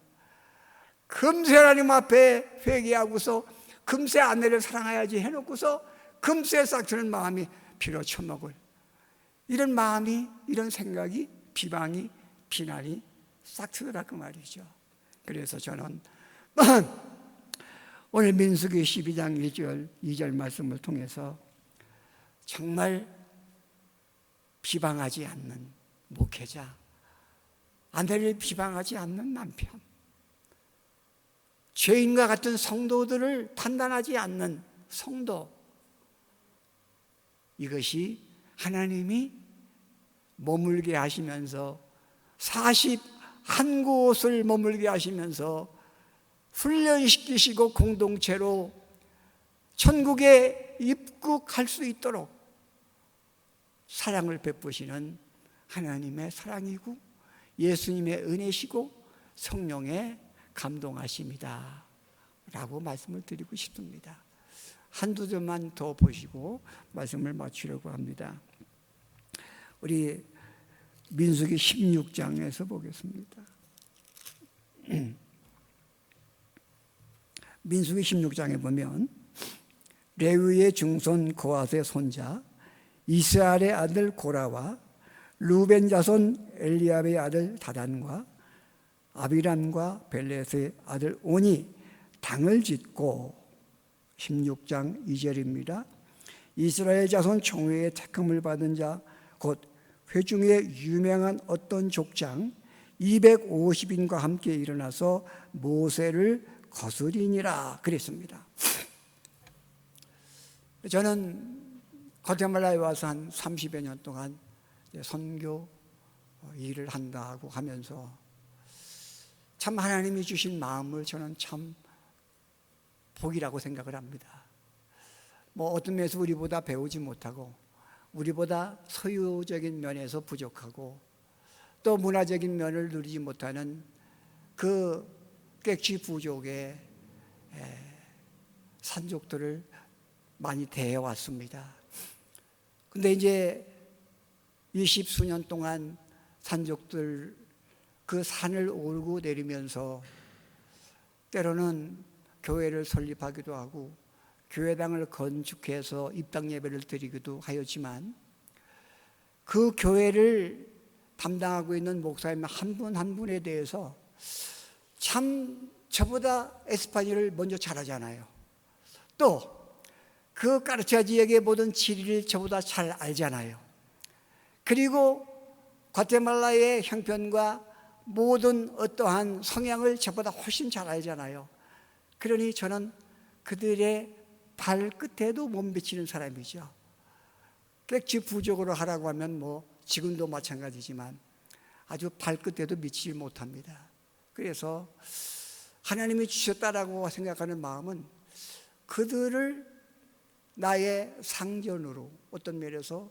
금세 하나님 앞에 회개하고서 금세 아내를 사랑해야지 해놓고서 금세 싹트는 마음이 피로 처먹을 이런 마음이, 이런 생각이, 비방이, 비난이 싹트더라고 말이죠. 그래서 저는 오늘 민수기 12장 2절 말씀을 통해서 정말 비방하지 않는 목회자, 아내를 비방하지 않는 남편, 죄인과 같은 성도들을 판단하지 않는 성도, 이것이 하나님이 머물게 하시면서 41곳을 머물게 하시면서 훈련시키시고 공동체로 천국에 입국할 수 있도록 사랑을 베푸시는 하나님의 사랑이고 예수님의 은혜시고 성령의 감동하심이다 라고 말씀을 드리고 싶습니다. 한두 점만 더 보시고 말씀을 마치려고 합니다. 우리 민수기 16장에서 보겠습니다. 민수기 16장에 보면 레위의 증손 고핫의 손자 이스라엘의 아들 고라와 루벤 자손 엘리압의 아들 다단과 아비람과 벨렛의 아들 온이 당을 짓고 16장 2절입니다. 이스라엘 자손 총회의 택함을 받은 자 곧 회중의 유명한 어떤 족장 250인과 함께 일어나서 모세를 거스리니라 그랬습니다. 저는 과테말라에 와서 한 30여 년 동안 선교 일을 한다고 하면서 참 하나님이 주신 마음을 저는 참 복이라고 생각을 합니다. 어떤 면에서 우리보다 배우지 못하고 우리보다 소유적인 면에서 부족하고 또 문화적인 면을 누리지 못하는 그 객지 부족의 산족들을 많이 대해왔습니다. 근데 이제 20수년 동안 산족들 그 산을 오르고 내리면서 때로는 교회를 설립하기도 하고 교회당을 건축해서 입당 예배를 드리기도 하였지만 그 교회를 담당하고 있는 목사님 한 분 한 분에 대해서 참 저보다 에스파니를 먼저 잘하잖아요. 또 그 가르쳐 지역의 모든 지리를 저보다 잘 알잖아요. 그리고 과테말라의 형편과 모든 어떠한 성향을 저보다 훨씬 잘 알잖아요. 그러니 저는 그들의 발끝에도 못 미치는 사람이죠. 객지부족으로 하라고 하면 뭐 지금도 마찬가지지만 아주 발끝에도 미치지 못합니다. 그래서 하나님이 주셨다라고 생각하는 마음은 그들을 나의 상전으로, 어떤 면에서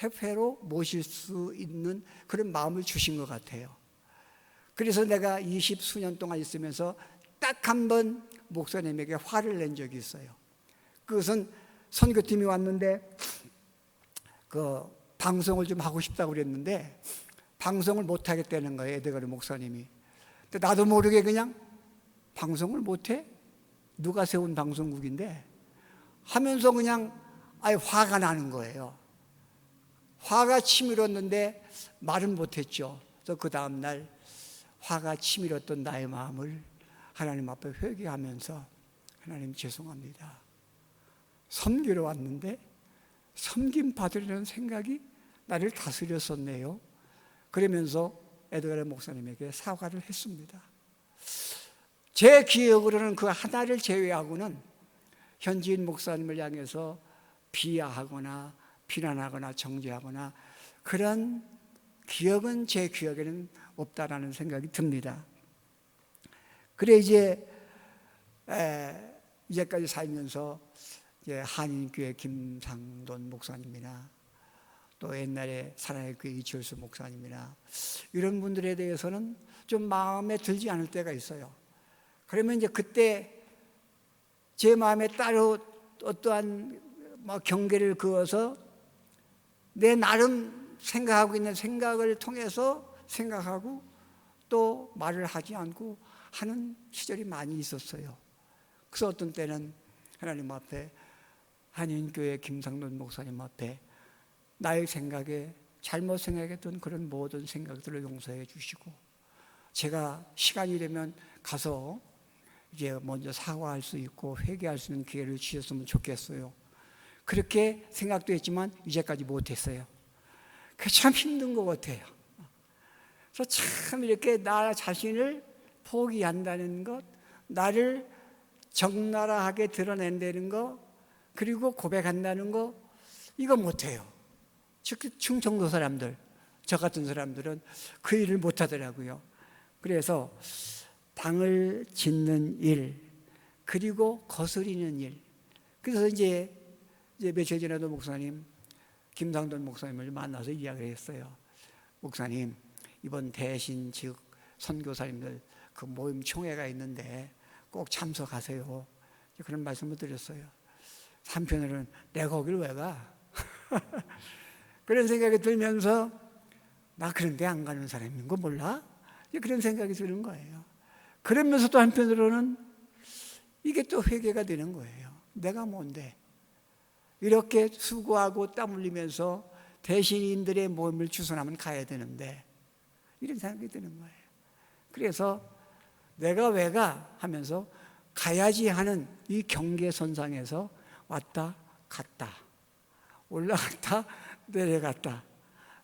해패로 모실 수 있는 그런 마음을 주신 것 같아요. 그래서 내가 20수년 동안 있으면서 딱 한 번 목사님에게 화를 낸 적이 있어요. 그것은 선교팀이 왔는데 그 방송을 좀 하고 싶다고 그랬는데 방송을 못 하겠다는 거예요, 에드가르 목사님이. 근데 나도 모르게 그냥 방송을 못 해? 누가 세운 방송국인데? 하면서 그냥 아예 화가 나는 거예요. 화가 치밀었는데 말은 못했죠. 그래서 그 다음날 화가 치밀었던 나의 마음을 하나님 앞에 회개하면서 하나님 죄송합니다. 섬기러 왔는데 섬김 받으려는 생각이 나를 다스렸었네요. 그러면서 에드가르 목사님에게 사과를 했습니다. 제 기억으로는 그 하나를 제외하고는 현지인 목사님을 향해서 비하하거나 비난하거나 정죄하거나 그런 기억은 제 기억에는 없다라는 생각이 듭니다. 그래 이제까지 살면서 한인교회 김상돈 목사님이나 또 옛날에 사랑의 교회 이철수 목사님이나 이런 분들에 대해서는 좀 마음에 들지 않을 때가 있어요. 그러면 이제 그때 제 마음에 따로 어떠한 경계를 그어서 내 나름 생각하고 있는 생각을 통해서 생각하고 또 말을 하지 않고 하는 시절이 많이 있었어요. 그래서 어떤 때는 하나님 앞에 한인교회 김상돈 목사님 앞에 나의 생각에 잘못 생각했던 그런 모든 생각들을 용서해 주시고 제가 시간이 되면 가서 이제 먼저 사과할 수 있고 회개할 수 있는 기회를 주셨으면 좋겠어요. 그렇게 생각도 했지만 이제까지 못했어요. 그게 참 힘든 것 같아요. 그래서 참 이렇게 나 자신을 포기한다는 것, 나를 적나라하게 드러낸다는 것, 그리고 고백한다는 것, 이거 못해요. 특히 충청도 사람들, 저 같은 사람들은 그 일을 못하더라고요. 그래서 방을 짓는 일, 그리고 거스리는 일. 그래서 이제 며칠 전에도 목사님, 김상돈 목사님을 만나서 이야기를 했어요. 목사님, 이번 대신 즉 선교사님들 그 모임 총회가 있는데 꼭 참석하세요. 그런 말씀을 드렸어요. 한편으로는 내가 거길 왜 가? 그런 생각이 들면서 나 그런데 안 가는 사람인 거 몰라? 그런 생각이 드는 거예요. 그러면서 또 한편으로는 이게 또 회개가 되는 거예요. 내가 뭔데? 이렇게 수고하고 땀 흘리면서 대신인들의 모임을 주선하면 가야 되는데 이런 생각이 드는 거예요. 그래서 내가 왜 가? 하면서 가야지 하는 이 경계선상에서 왔다 갔다 올라갔다 내려갔다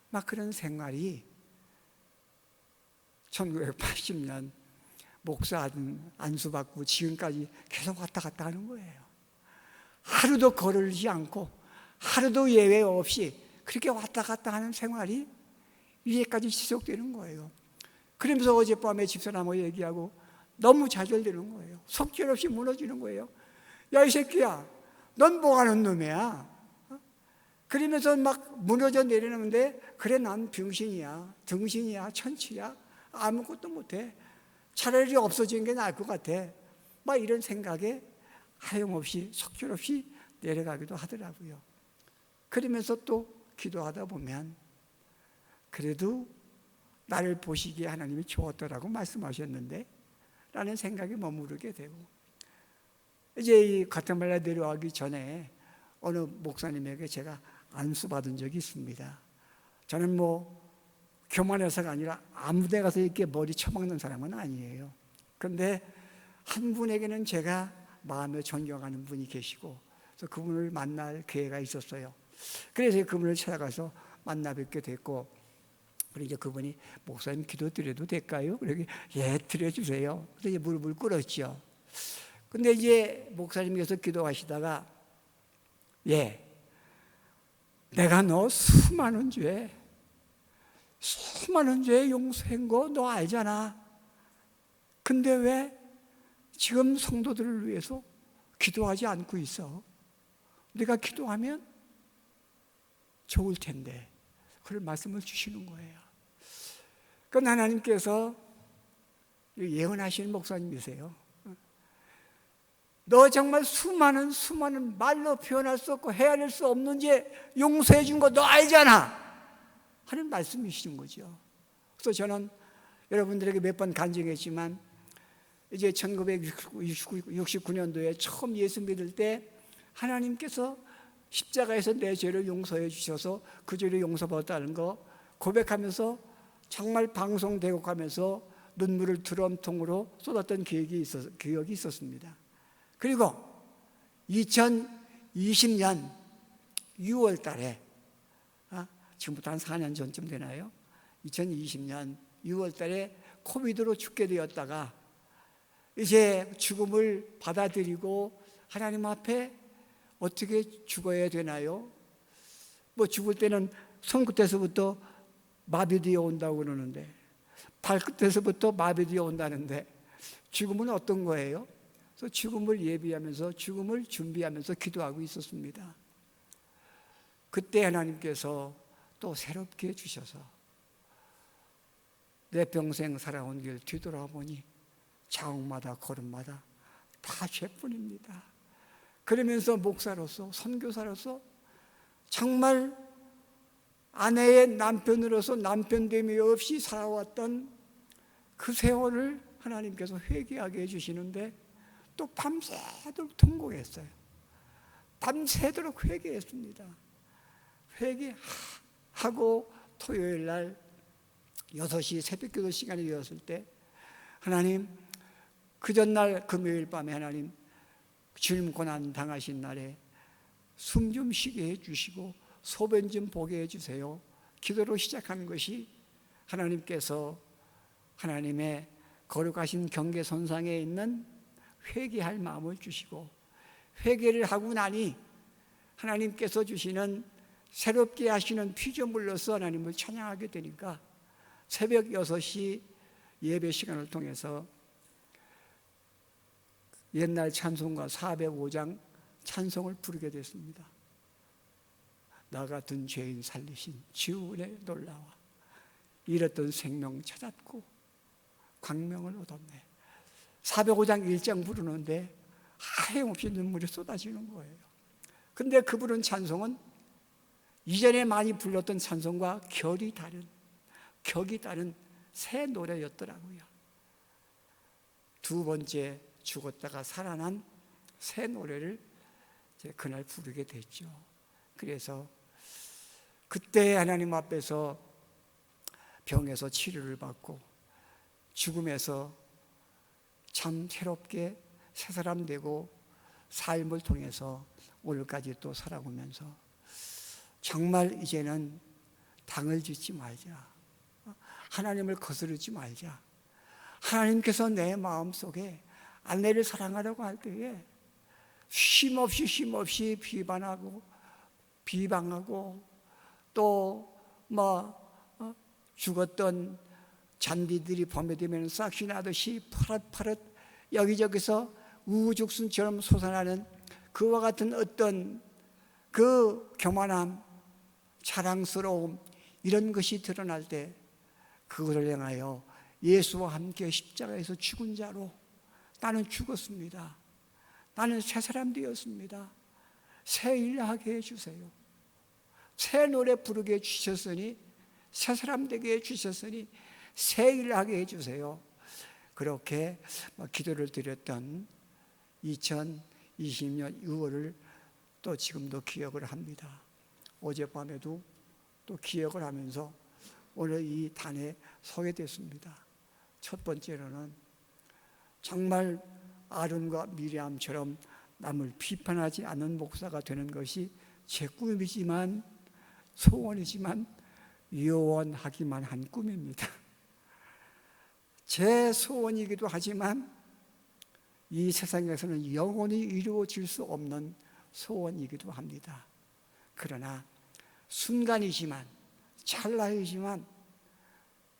막 그런 생활이 1980년 목사 안수받고 지금까지 계속 왔다 갔다 하는 거예요. 하루도 거르지 않고 하루도 예외 없이 그렇게 왔다 갔다 하는 생활이 이제까지 지속되는 거예요. 그러면서 어젯밤에 집사람하고 얘기하고 너무 좌절되는 거예요. 속절없이 무너지는 거예요. 야, 이 새끼야, 넌 뭐 하는 놈이야? 그러면서 막 무너져 내리는데 그래, 난 병신이야, 등신이야, 천치야, 아무것도 못해. 차라리 없어지는 게 나을 것 같아. 막 이런 생각에 하염없이 속절없이 내려가기도 하더라고요. 그러면서 또 기도하다 보면 그래도 나를 보시기에 하나님이 좋았더라고 말씀하셨는데 라는 생각이 머무르게 되고, 이제 이 과테말라 내려가기 전에 어느 목사님에게 제가 안수받은 적이 있습니다. 저는 뭐 교만해서가 아니라 아무 데 가서 이렇게 머리 쳐박는 사람은 아니에요. 그런데 한 분에게는 제가 마음에 존경하는 분이 계시고 그래서 그분을 만날 기회가 있었어요. 그래서 그분을 찾아가서 만나 뵙게 됐고, 그리고 이제 그분이 목사님 기도 드려도 될까요? 그러기 예, 드려주세요. 그래서 이제 무릎을 꿇었죠. 근데 이제 목사님께서 기도하시다가 예, 내가 너 수많은 죄 용서한 거 너 알잖아. 근데 왜 지금 성도들을 위해서 기도하지 않고 있어? 내가 기도하면 좋을 텐데. 그런 말씀을 주시는 거예요. 그럼 하나님께서 예언하시는 목사님이세요. 너 정말 수많은 말로 표현할 수 없고 헤아릴 수 없는 죄 용서해 준 거 너 알잖아 하는 말씀이신 거죠. 그래서 저는 여러분들에게 몇 번 간증했지만 이제 1969년도에 처음 예수 믿을 때 하나님께서 십자가에서 내 죄를 용서해 주셔서 그 죄를 용서받았다는 거 고백하면서 정말 방송대곡하면서 눈물을 드럼통으로 쏟았던 기억이 있었습니다. 그리고 2020년 6월 달에 지금부터 한 4년 전쯤 되나요? 2020년 6월 달에 코비드로 죽게 되었다가 이제 죽음을 받아들이고 하나님 앞에 어떻게 죽어야 되나요? 뭐 죽을 때는 손끝에서부터 마비되어 온다고 그러는데 발끝에서부터 마비되어 온다는데 죽음은 어떤 거예요? 그래서 죽음을 예비하면서 죽음을 준비하면서 기도하고 있었습니다. 그때 하나님께서 또 새롭게 주셔서 내 평생 살아온 길 뒤돌아보니 자옥마다 걸음마다 다 죄뿐입니다. 그러면서 목사로서 선교사로서 정말 아내의 남편으로서 남편됨이 없이 살아왔던 그 세월을 하나님께서 회개하게 해주시는데 또 밤새도록 통곡했어요. 밤새도록 회개했습니다. 회개하고 토요일 날 6시 새벽기도 시간이 되었을 때 하나님, 그 전날 금요일 밤에 하나님 주님 고난 당하신 날에 숨 좀 쉬게 해주시고 소변 좀 보게 해주세요. 기도로 시작하는 것이 하나님께서 하나님의 거룩하신 경계선상에 있는 회개할 마음을 주시고 회개를 하고 나니 하나님께서 주시는 새롭게 하시는 피조물로서 하나님을 찬양하게 되니까 새벽 6시 예배 시간을 통해서 옛날 찬송가 405장 찬송을 부르게 됐습니다. 나 같은 죄인 살리신 주 은혜 놀라와 잃었던 생명 찾았고 광명을 얻었네. 405장 1장 부르는데 하염없이 눈물이 쏟아지는 거예요. 근데 그 부른 찬송은 이전에 많이 불렀던 찬송과 격이 다른 새 노래였더라고요. 두 번째 죽었다가 살아난 새 노래를 이제 그날 부르게 됐죠. 그래서 그때 하나님 앞에서 병에서 치료를 받고 죽음에서 참 새롭게 새 사람 되고 삶을 통해서 오늘까지 또 살아오면서 정말 이제는 당을 짓지 말자. 하나님을 거스르지 말자. 하나님께서 내 마음속에 아내를 사랑하려고 할 때에 쉼없이 비방하고 또 죽었던 잔디들이 봄에 되면 싹이 나듯이 파릇파릇 여기저기서 우후죽순처럼 솟아나는 그와 같은 어떤 그 교만함, 자랑스러움 이런 것이 드러날 때 그것을 향하여 예수와 함께 십자가에서 죽은 자로 나는 죽었습니다. 나는 새 사람 되었습니다. 새 일하게 해주세요. 새 노래 부르게 해주셨으니 새 사람 되게 해주셨으니 새 일하게 해주세요. 그렇게 기도를 드렸던 2020년 6월을 또 지금도 기억을 합니다. 어젯밤에도 또 기억을 하면서 오늘 이 단에 서게 됐습니다. 첫 번째로는 정말 아론과 미리암처럼 남을 비판하지 않는 목사가 되는 것이 제 꿈이지만, 소원이지만 요원하기만 한 꿈입니다. 제 소원이기도 하지만 이 세상에서는 영원히 이루어질 수 없는 소원이기도 합니다. 그러나 순간이지만, 찰나이지만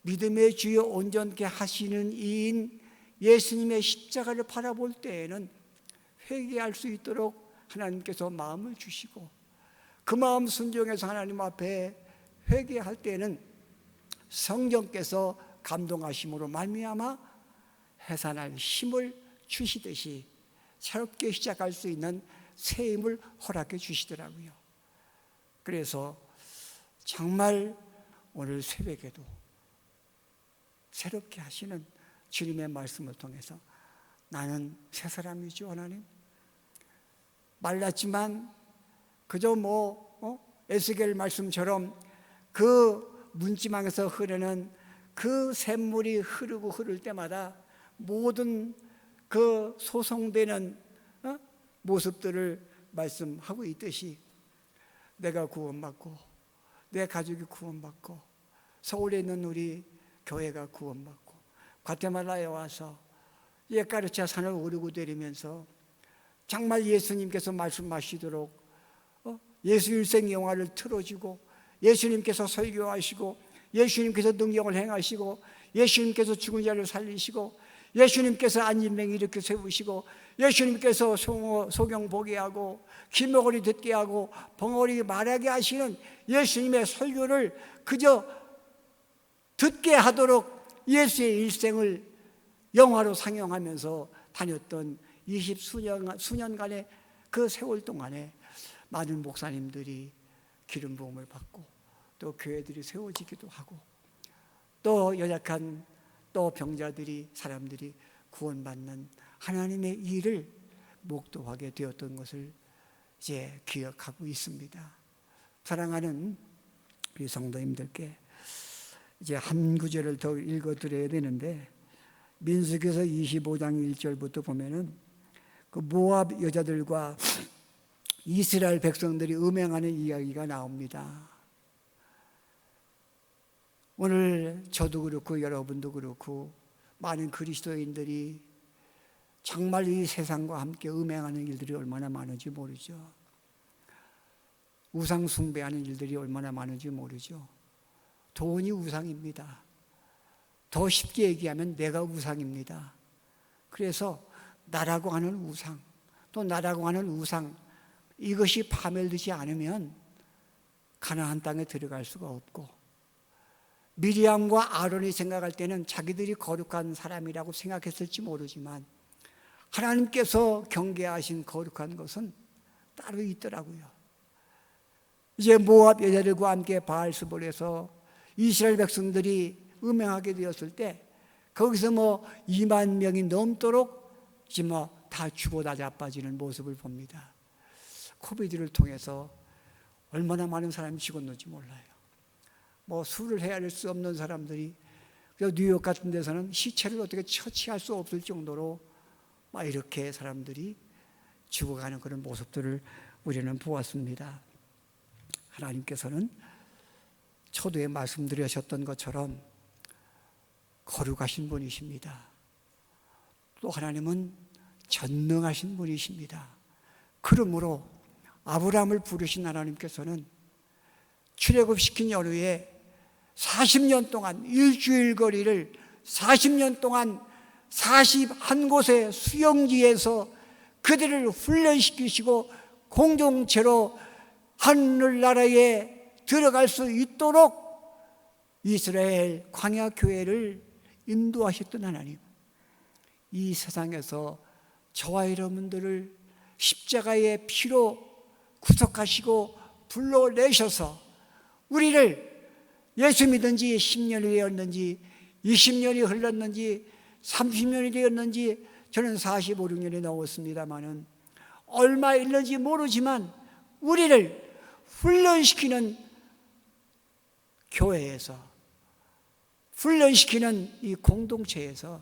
믿음의 주여 온전케 하시는 이인 예수님의 십자가를 바라볼 때에는 회개할 수 있도록 하나님께서 마음을 주시고, 그 마음 순종해서 하나님 앞에 회개할 때에는 성령께서 감동하심으로 말미암아 해산할 힘을 주시듯이 새롭게 시작할 수 있는 새 힘을 허락해 주시더라고요. 그래서 정말 오늘 새벽에도 새롭게 하시는 주님의 말씀을 통해서 나는 새 사람이죠, 하나님. 말랐지만 그저 에스겔 말씀처럼 그 문지방에서 흐르는 그 샘물이 흐르고 흐를 때마다 모든 그 소송되는 모습들을 말씀하고 있듯이 내가 구원받고 내 가족이 구원받고 서울에 있는 우리 교회가 구원받고 과테말라에 와서 예카르차 산을 오르고 내리면서 정말 예수님께서 말씀하시도록 예수 일생 영화를 틀어주고 예수님께서 설교하시고 예수님께서 능력을 행하시고 예수님께서 죽은 자를 살리시고 예수님께서 안진뱅이 이렇게 세우시고 예수님께서 소경 보게 하고 귀머거리 듣게 하고 벙어리 말하게 하시는 예수님의 설교를 그저 듣게 하도록 예수의 일생을 영화로 상영하면서 다녔던 20수년간의 그 세월 동안에 많은 목사님들이 기름 부음을 받고 또 교회들이 세워지기도 하고 또 연약한 또 병자들이 사람들이 구원받는 하나님의 일을 목도하게 되었던 것을 이제 기억하고 있습니다. 사랑하는 우리 성도님들께 이제 한 구절을 더 읽어드려야 되는데 민수기서 25장 1절부터 보면은 그 모압 여자들과 이스라엘 백성들이 음행하는 이야기가 나옵니다. 오늘 저도 그렇고 여러분도 그렇고 많은 그리스도인들이 정말 이 세상과 함께 음행하는 일들이 얼마나 많은지 모르죠. 우상 숭배하는 일들이 얼마나 많은지 모르죠. 돈이 우상입니다. 더 쉽게 얘기하면 내가 우상입니다. 그래서 나라고 하는 우상, 또 나라고 하는 우상, 이것이 파멸되지 않으면 가나안 땅에 들어갈 수가 없고, 미리암과 아론이 생각할 때는 자기들이 거룩한 사람이라고 생각했을지 모르지만 하나님께서 경계하신 거룩한 것은 따로 있더라고요. 이제 모압 여자들과 함께 바알스볼에서 이스라엘 백성들이 음행하게 되었을 때 거기서 2만 명이 넘도록 이제 다 죽어 다 자빠지는 모습을 봅니다. 코비드를 통해서 얼마나 많은 사람이 죽었는지 몰라요. 술을 헤아릴 수 없는 사람들이 뉴욕 같은 데서는 시체를 어떻게 처치할 수 없을 정도로 이렇게 사람들이 죽어가는 그런 모습들을 우리는 보았습니다. 하나님께서는 초두에 말씀드리셨던 것처럼 거룩하신 분이십니다. 또 하나님은 전능하신 분이십니다. 그러므로 아브라함을 부르신 하나님께서는 출애굽시킨 연후에 40년 동안 일주일 거리를 40년 동안 41곳의 수용지에서 그들을 훈련시키시고 공동체로 하늘나라에 들어갈 수 있도록 이스라엘 광야 교회를 인도하셨던 하나님, 이 세상에서 저와 여러분들을 십자가의 피로 구속하시고 불러내셔서 우리를 예수 믿은 지 10년이 되었는지 20년이 흘렀는지 30년이 되었는지 저는 45, 6년이 넘었습니다마는 얼마 있는지 모르지만 우리를 훈련시키는 교회에서, 훈련시키는 이 공동체에서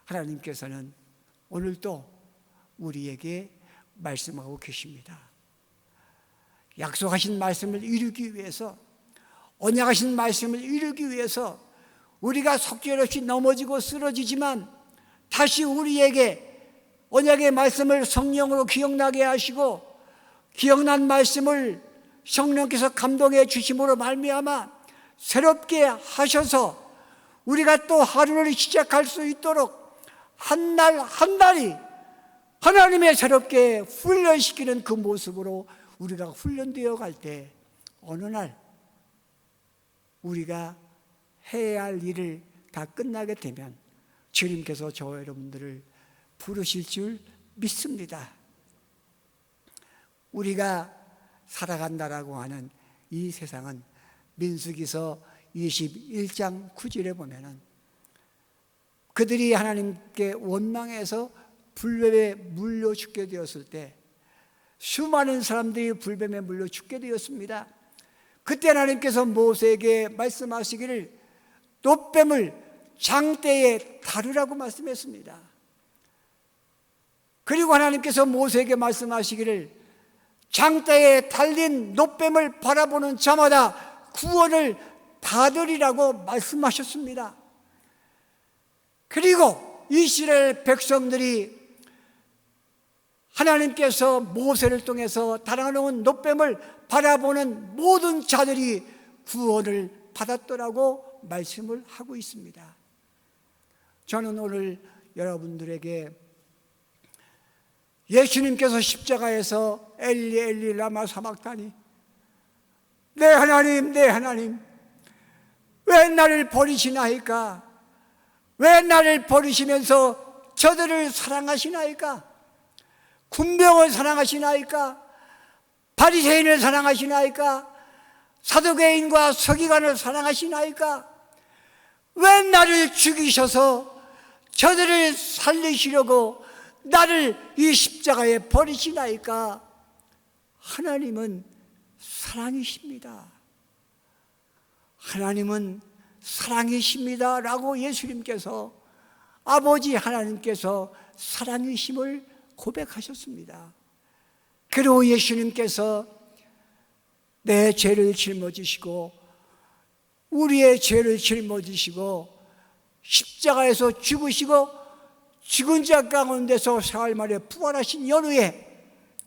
하나님께서는 오늘도 우리에게 말씀하고 계십니다. 약속하신 말씀을 이루기 위해서, 언약하신 말씀을 이루기 위해서 우리가 속절없이 넘어지고 쓰러지지만 다시 우리에게 언약의 말씀을 성령으로 기억나게 하시고, 기억난 말씀을 성령께서 감동해 주심으로 말미암아 새롭게 하셔서 우리가 또 하루를 시작할 수 있도록 한 날 한 달이 하나님의 새롭게 훈련시키는 그 모습으로 우리가 훈련되어 갈 때 어느 날 우리가 해야 할 일을 다 끝나게 되면 주님께서 저와 여러분들을 부르실 줄 믿습니다. 우리가 살아간다라고 하는 이 세상은 민수기서 21장 9절에 보면은 그들이 하나님께 원망해서 불뱀에 물려 죽게 되었을 때 수많은 사람들이 불뱀에 물려 죽게 되었습니다. 그때 하나님께서 모세에게 말씀하시기를 놋뱀을 장대에 다루라고 말씀했습니다. 그리고 하나님께서 모세에게 말씀하시기를 장대에 달린 놋뱀을 바라보는 자마다 구원을 받으리라고 말씀하셨습니다. 그리고 이스라엘 백성들이 하나님께서 모세를 통해서 달아놓은 놋뱀을 바라보는 모든 자들이 구원을 받았더라고 말씀을 하고 있습니다. 저는 오늘 여러분들에게 예수님께서 십자가에서 엘리 엘리 라마 사박다니, 내 하나님 내 하나님 왜 나를 버리시나이까, 왜 나를 버리시면서 저들을 사랑하시나이까, 군병을 사랑하시나이까, 바리새인을 사랑하시나이까, 사두개인과 서기관을 사랑하시나이까, 왜 나를 죽이셔서 저들을 살리시려고 나를 이 십자가에 버리시나이까. 하나님은 사랑이십니다. 하나님은 사랑이십니다 라고 예수님께서, 아버지 하나님께서 사랑이심을 고백하셨습니다. 그리고 예수님께서 내 죄를 짊어지시고 우리의 죄를 짊어지시고 십자가에서 죽으시고 죽은 자 가운데서 사흘 만에 부활하신 연후에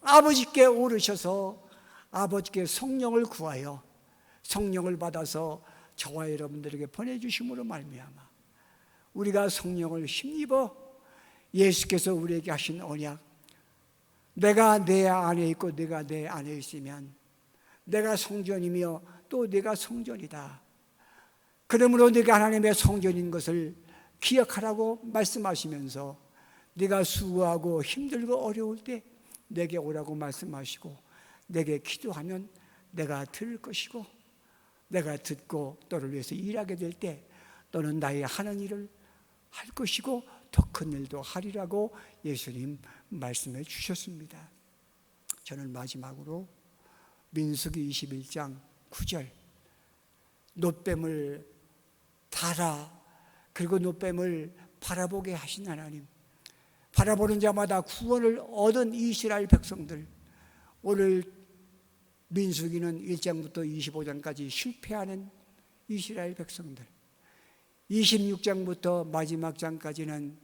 아버지께 오르셔서 아버지께 성령을 구하여 성령을 받아서 저와 여러분들에게 보내주심으로 말미암아 우리가 성령을 힘입어 예수께서 우리에게 하신 언약, 내가 내 안에 있고 내가 내 안에 있으면 내가 성전이며 또 내가 성전이다. 그러므로 네가 하나님의 성전인 것을 기억하라고 말씀하시면서 네가 수고하고 힘들고 어려울 때 내게 오라고 말씀하시고 내게 기도하면 내가 들을 것이고 내가 듣고 너를 위해서 일하게 될 때 너는 나의 하는 일을 할 것이고 더 큰 일도 하리라고 예수님 말씀해 주셨습니다. 저는 마지막으로 민수기 21장 9절 놋뱀을 달아 그리고 놋뱀을 바라보게 하신 하나님, 바라보는 자마다 구원을 얻은 이스라엘 백성들, 오늘 민수기는 1장부터 25장까지 실패하는 이스라엘 백성들, 26장부터 마지막 장까지는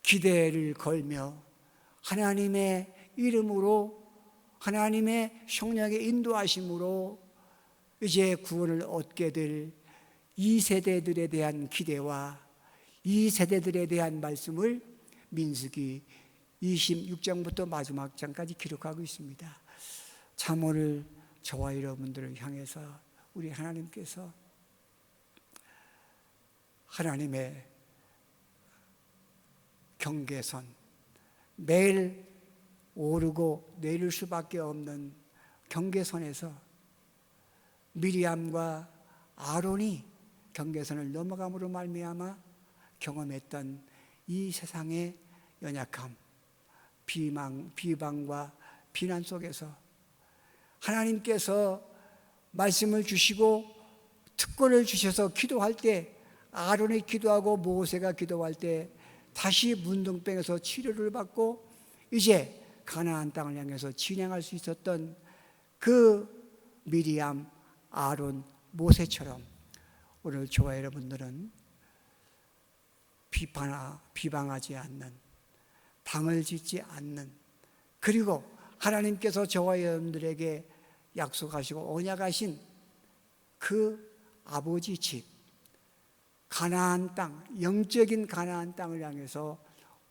기대를 걸며 하나님의 이름으로 하나님의 성령의 인도하심으로 이제 구원을 얻게 될 이 세대들에 대한 기대와 이 세대들에 대한 말씀을 민수기 26장부터 마지막 장까지 기록하고 있습니다. 참 오늘 저와 여러분들을 향해서 우리 하나님께서 하나님의 경계선, 매일 오르고 내릴 수밖에 없는 경계선에서 미리암과 아론이 경계선을 넘어감으로 말미암아 경험했던 이 세상의 연약함, 비방과 비난 속에서 하나님께서 말씀을 주시고 특권을 주셔서 기도할 때 아론이 기도하고 모세가 기도할 때 다시 문둥병에서 치료를 받고 이제 가나안 땅을 향해서 진행할 수 있었던 그 미리암, 아론, 모세처럼 오늘 저와 여러분들은 비방하지 않는, 당을 짓지 않는, 그리고 하나님께서 저와 여러분들에게 약속하시고 언약하신 그 아버지 집, 가나안 땅, 영적인 가나안 땅을 향해서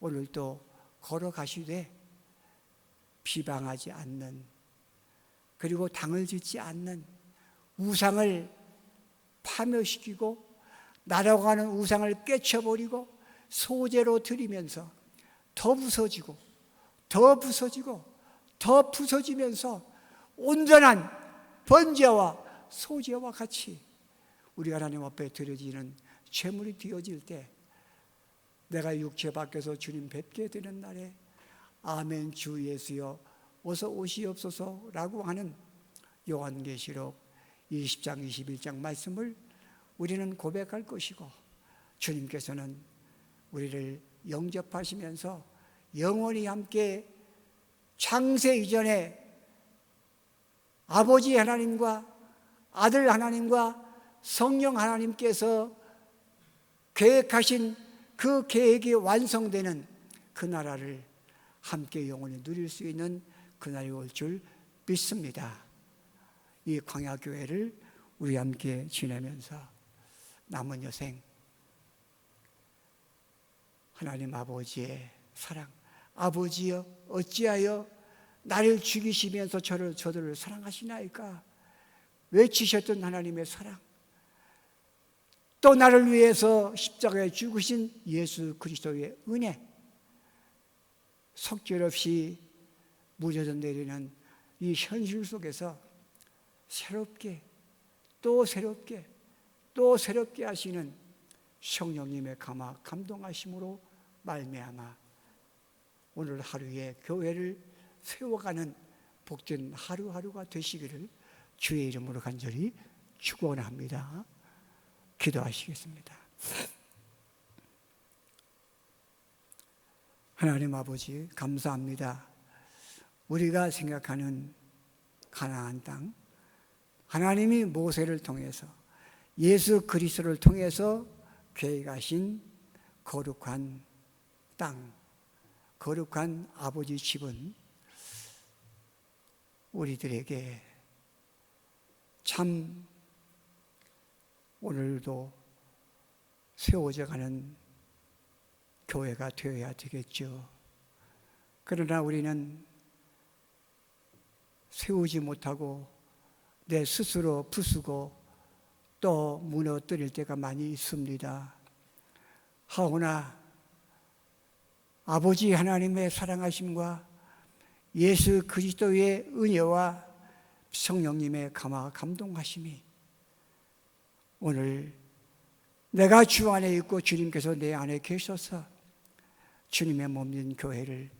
오늘도 걸어가시되 비방하지 않는, 그리고 당을 짓지 않는, 우상을 파멸시키고 나라고 하는 우상을 깨쳐버리고 소재로 드리면서 더 부서지고 더 부서지고 더 부서지면서 온전한 번제와 소제와 같이 우리 하나님 앞에 드려지는 제물이 되어질 때, 내가 육체 밖에서 주님 뵙게 되는 날에 아멘 주 예수여 어서 오시옵소서라고 하는 요한계시록 20장 21장 말씀을 우리는 고백할 것이고, 주님께서는 우리를 영접하시면서 영원히 함께 창세 이전에 아버지 하나님과 아들 하나님과 성령 하나님께서 계획하신 그 계획이 완성되는 그 나라를 함께 영원히 누릴 수 있는 그날이 올 줄 믿습니다. 이 광야교회를 우리 함께 지내면서 남은 여생 하나님 아버지의 사랑, 아버지여 어찌하여 나를 죽이시면서 저들을 사랑하시나이까 외치셨던 하나님의 사랑, 또 나를 위해서 십자가에 죽으신 예수 그리스도의 은혜, 속절없이 무뎌져 내리는 이 현실 속에서 새롭게 또 새롭게 또 새롭게 하시는 성령님의 감동하심으로 말미암아 오늘 하루의 교회를 세워가는 복된 하루하루가 되시기를 주의 이름으로 간절히 축원합니다. 기도하시겠습니다. 하나님 아버지 감사합니다. 우리가 생각하는 가나안 땅, 하나님이 모세를 통해서 예수 그리스도를 통해서 계획하신 거룩한 땅, 거룩한 아버지 집은 우리들에게 참 오늘도 세워져 가는 교회가 되어야 되겠죠. 그러나 우리는 세우지 못하고 내 스스로 부수고 또 무너뜨릴 때가 많이 있습니다. 하오나 아버지 하나님의 사랑하심과 예수 그리스도의 은혜와 성령님의 감동하심이 오늘 내가 주 안에 있고 주님께서 내 안에 계셔서 주님의 몸인 교회를,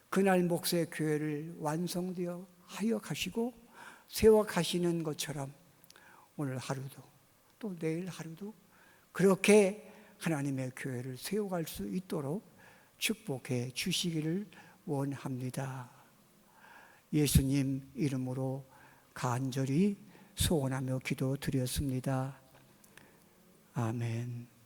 그날 목사의 교회를 완성되어 하여 가시고 세워 가시는 것처럼 오늘 하루도 또 내일 하루도 그렇게 하나님의 교회를 세워갈 수 있도록 축복해 주시기를 원합니다. 예수님 이름으로 간절히 소원하며 기도드렸습니다. 아멘.